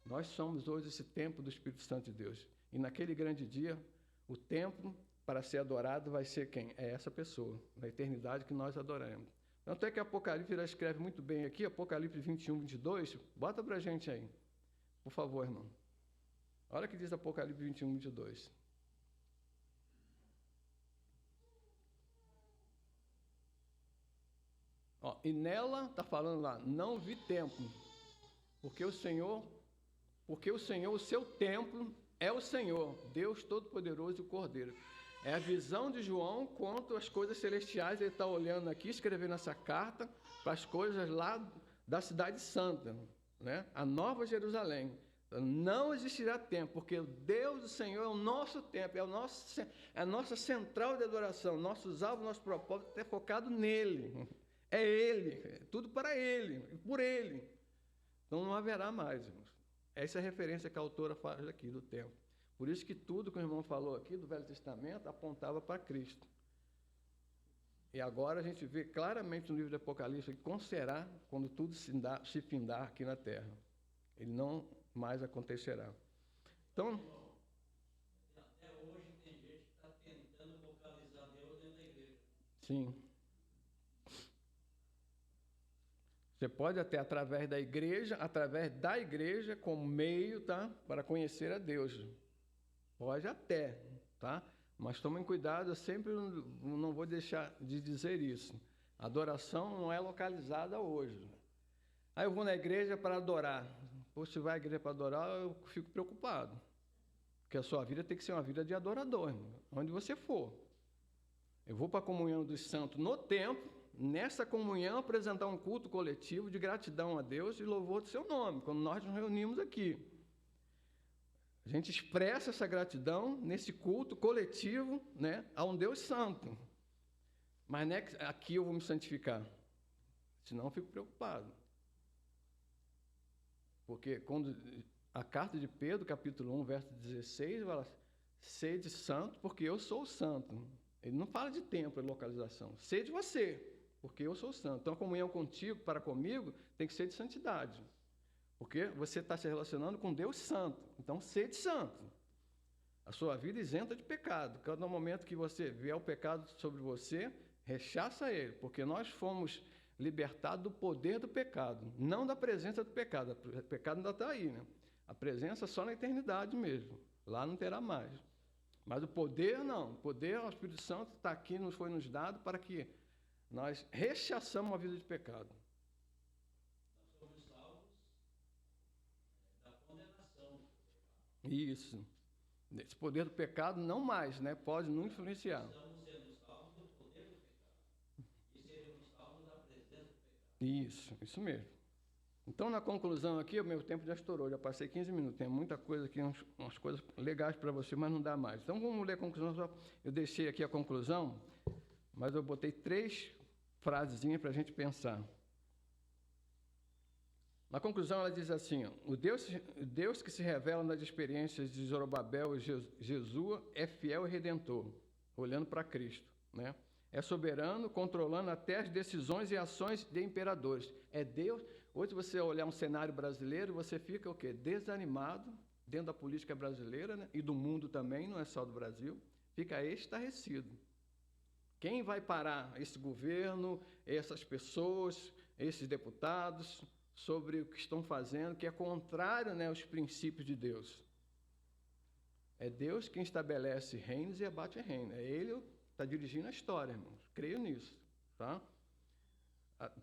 Nós somos hoje esse templo do Espírito Santo de Deus. E naquele grande dia, o templo para ser adorado vai ser quem? É essa pessoa, na eternidade que nós adoramos. Tanto é que Apocalipse já escreve muito bem aqui, Apocalipse 21, 22, bota para a gente aí, por favor, irmão. Olha o que diz Apocalipse 21, 22. E nela, está falando lá, não vi templo, porque o Senhor, o seu templo é o Senhor, Deus Todo-Poderoso e o Cordeiro. É a visão de João quanto às coisas celestiais, ele está olhando aqui, escrevendo essa carta para as coisas lá da cidade santa, né? A Nova Jerusalém. Não existirá templo, porque o Deus do Senhor é o nosso templo, é a nossa central de adoração, nossos alvos, nosso propósito é focado nele. É Ele, é tudo para Ele, por Ele. Então não haverá mais, irmãos. Essa é a referência que a autora faz aqui do templo. Por isso que tudo que o irmão falou aqui do Velho Testamento apontava para Cristo. E agora a gente vê claramente no livro do Apocalipse que como será quando tudo se findar aqui na terra. Ele não mais acontecerá. Então, até hoje tem gente que está tentando localizar Deus dentro da igreja. Sim. Você pode até através da igreja como meio, tá? Para conhecer a Deus. Pode até, tá? Mas tomem cuidado, eu sempre não vou deixar de dizer isso. A adoração não é localizada hoje. Aí eu vou na igreja para adorar. Ou se vai à igreja para adorar, eu fico preocupado. Porque a sua vida tem que ser uma vida de adorador, irmão, onde você for. Eu vou para a comunhão dos santos no templo, nessa comunhão apresentar um culto coletivo de gratidão a Deus e louvor do seu nome, quando nós nos reunimos aqui. A gente expressa essa gratidão nesse culto coletivo, né, a um Deus santo. Mas não é que aqui eu vou me santificar. Senão eu fico preocupado. Porque quando a carta de Pedro, capítulo 1, verso 16, fala, sede santo, porque eu sou santo. Ele não fala de templo, de localização. Sede você, porque eu sou santo. Então a comunhão contigo, para comigo, tem que ser de santidade. Porque você está se relacionando com Deus santo. Então, sede santo. A sua vida isenta de pecado. Cada momento que você vê o pecado sobre você, rechaça ele. Porque nós fomos libertados do poder do pecado. Não da presença do pecado. O pecado ainda está aí, né? A presença é só na eternidade mesmo. Lá não terá mais. Mas o poder não. O poder, o Espírito Santo está aqui, foi nos dado para que nós rechaçamos a vida de pecado. Isso. Esse poder do pecado não mais, né? Pode não influenciar. Estamos sendo salvos do poder do pecado. E seremos salvos da presença do pecado. Isso mesmo. Então, na conclusão aqui, o meu tempo já estourou, já passei 15 minutos. Tem muita coisa aqui, umas coisas legais para você, mas não dá mais. Então, vamos ler a conclusão. Eu deixei aqui a conclusão, mas eu botei 3 frasezinhas para a gente pensar. Na conclusão, ela diz assim: o Deus que se revela nas experiências de Zorobabel e Jesua é fiel e redentor, olhando para Cristo, né? É soberano, controlando até as decisões e ações de imperadores. É Deus. Hoje, você olhar um cenário brasileiro, você fica o quê? Desanimado, dentro da política brasileira, né? E do mundo também, não é só do Brasil, fica estarrecido. Quem vai parar esse governo, essas pessoas, esses deputados, sobre o que estão fazendo, que é contrário, né, aos princípios de Deus? É Deus quem estabelece reinos e abate reinos. É Ele que está dirigindo a história, irmãos. Creio nisso, tá?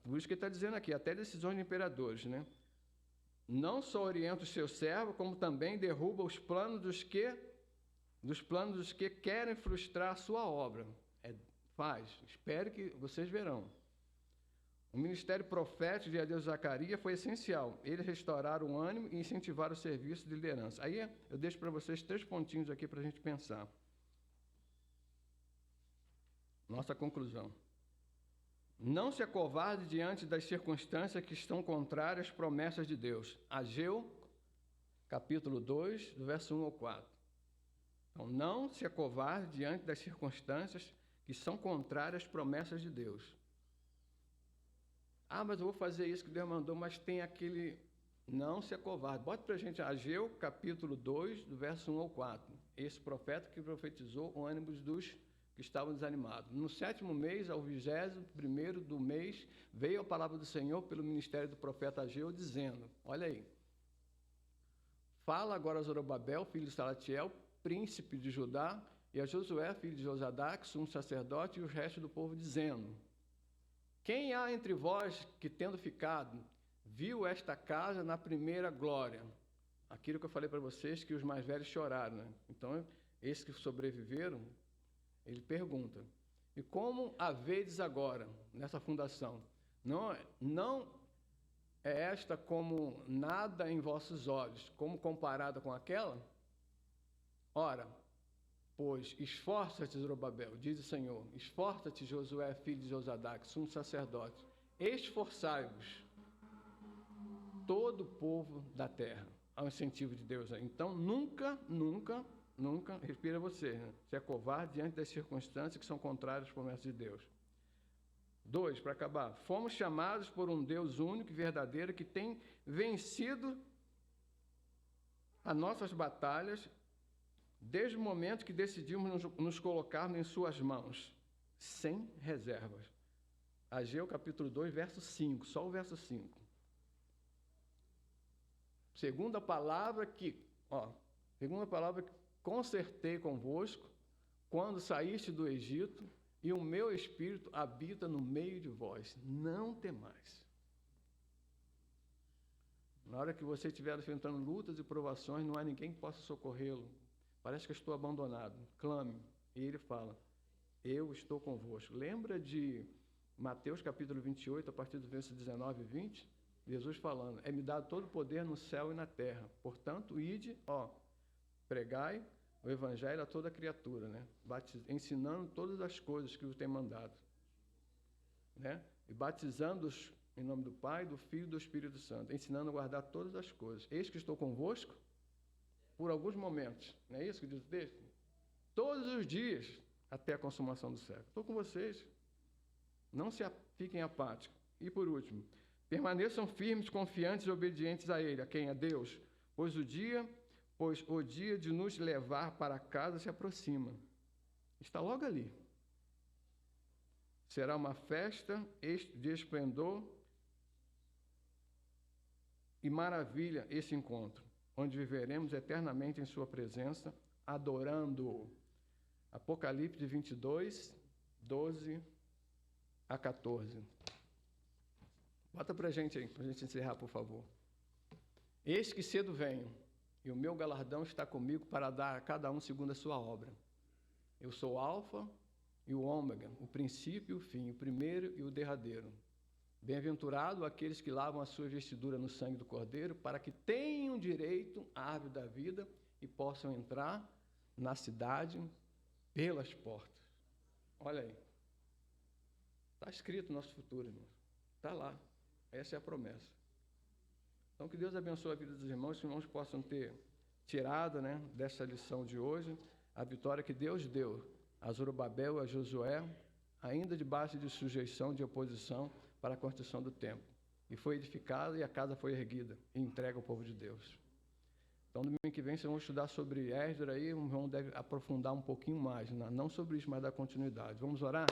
Por isso que ele está dizendo aqui, até decisões de imperadores, né? Não só orienta o seu servo, como também derruba os planos dos que querem frustrar a sua obra. Faz. Espere que vocês verão. O ministério profético de Deus Zacarias foi essencial. Ele restaurar o ânimo e incentivar o serviço de liderança. Aí eu deixo para vocês 3 pontinhos aqui para a gente pensar. Nossa conclusão. Não se acovarde diante das circunstâncias que estão contrárias às promessas de Deus. Ageu, capítulo 2, do verso 1 ao 4. Então, não se acovarde diante das circunstâncias que são contrárias às promessas de Deus. Ah, mas eu vou fazer isso que Deus mandou, mas tem aquele... Não se acovarde. Bota para a gente Ageu, capítulo 2, do verso 1 ao 4. Esse profeta que profetizou o ânimo dos que estavam desanimados. No 7º mês, ao 21º do mês, veio a palavra do Senhor pelo ministério do profeta Ageu, dizendo, olha aí, fala agora a Zorobabel, filho de Salatiel, príncipe de Judá, e a Josué, filho de Josadaque, sumo sacerdote, e o resto do povo, dizendo, quem há entre vós que, tendo ficado, viu esta casa na primeira glória? Aquilo que eu falei para vocês, que os mais velhos choraram, né? Então, esses que sobreviveram, ele pergunta, e como a vedes agora, nessa fundação? Não é esta como nada em vossos olhos, como comparada com aquela? Ora, pois, esforça-te, Zorobabel, diz o Senhor, esforça-te, Josué, filho de Josadaque, sumo sacerdote, esforçai-vos, todo o povo da terra, ao incentivo de Deus. Então, nunca, respira você, né? Se é covarde diante das circunstâncias que são contrárias às promessas de Deus. 2, para acabar, fomos chamados por um Deus único e verdadeiro que tem vencido as nossas batalhas desde o momento que decidimos nos colocarmos em suas mãos, sem reservas. Ageu capítulo 2, verso 5, só o verso 5. Segunda palavra que concertei convosco, quando saíste do Egito, e o meu Espírito habita no meio de vós. Não temais. Na hora que você estiver enfrentando lutas e provações, não há ninguém que possa socorrê-lo. Parece que eu estou abandonado. Clame. E ele fala, eu estou convosco. Lembra de Mateus capítulo 28, a partir do verso 19 e 20? Jesus falando, é-me dado todo o poder no céu e na terra. Portanto, ide, pregai o evangelho a toda criatura, né? Ensinando todas as coisas que vos tem mandado, né? E batizando-os em nome do Pai, do Filho e do Espírito Santo, ensinando a guardar todas as coisas. Eis que estou convosco por alguns momentos, não é isso que diz o texto? Todos os dias, até a consumação do século. Estou com vocês. Não fiquem apáticos. E por último, permaneçam firmes, confiantes e obedientes a Ele, a quem é Deus, pois o dia de nos levar para casa se aproxima. Está logo ali. Será uma festa de esplendor e maravilha esse encontro, onde viveremos eternamente em sua presença, adorando-o. Apocalipse 22, 12 a 14. Bota para a gente aí, para a gente encerrar, por favor. Eis que cedo venho, e o meu galardão está comigo para dar a cada um segundo a sua obra. Eu sou o Alfa e o Ômega, o princípio e o fim, o primeiro e o derradeiro. Bem-aventurado aqueles que lavam a sua vestidura no sangue do Cordeiro, para que tenham direito à árvore da vida e possam entrar na cidade pelas portas. Olha aí. Está escrito o nosso futuro, irmãos. Está lá. Essa é a promessa. Então, que Deus abençoe a vida dos irmãos, que os irmãos possam ter tirado, né, dessa lição de hoje a vitória que Deus deu a Zorobabel e a Josué, ainda debaixo de sujeição, de oposição, para a construção do templo. E foi edificada e a casa foi erguida e entregue ao povo de Deus. Então, domingo que vem, vocês vão estudar sobre Esdras aí, o irmão deve aprofundar um pouquinho mais, não sobre isso, mas dar continuidade. Vamos orar?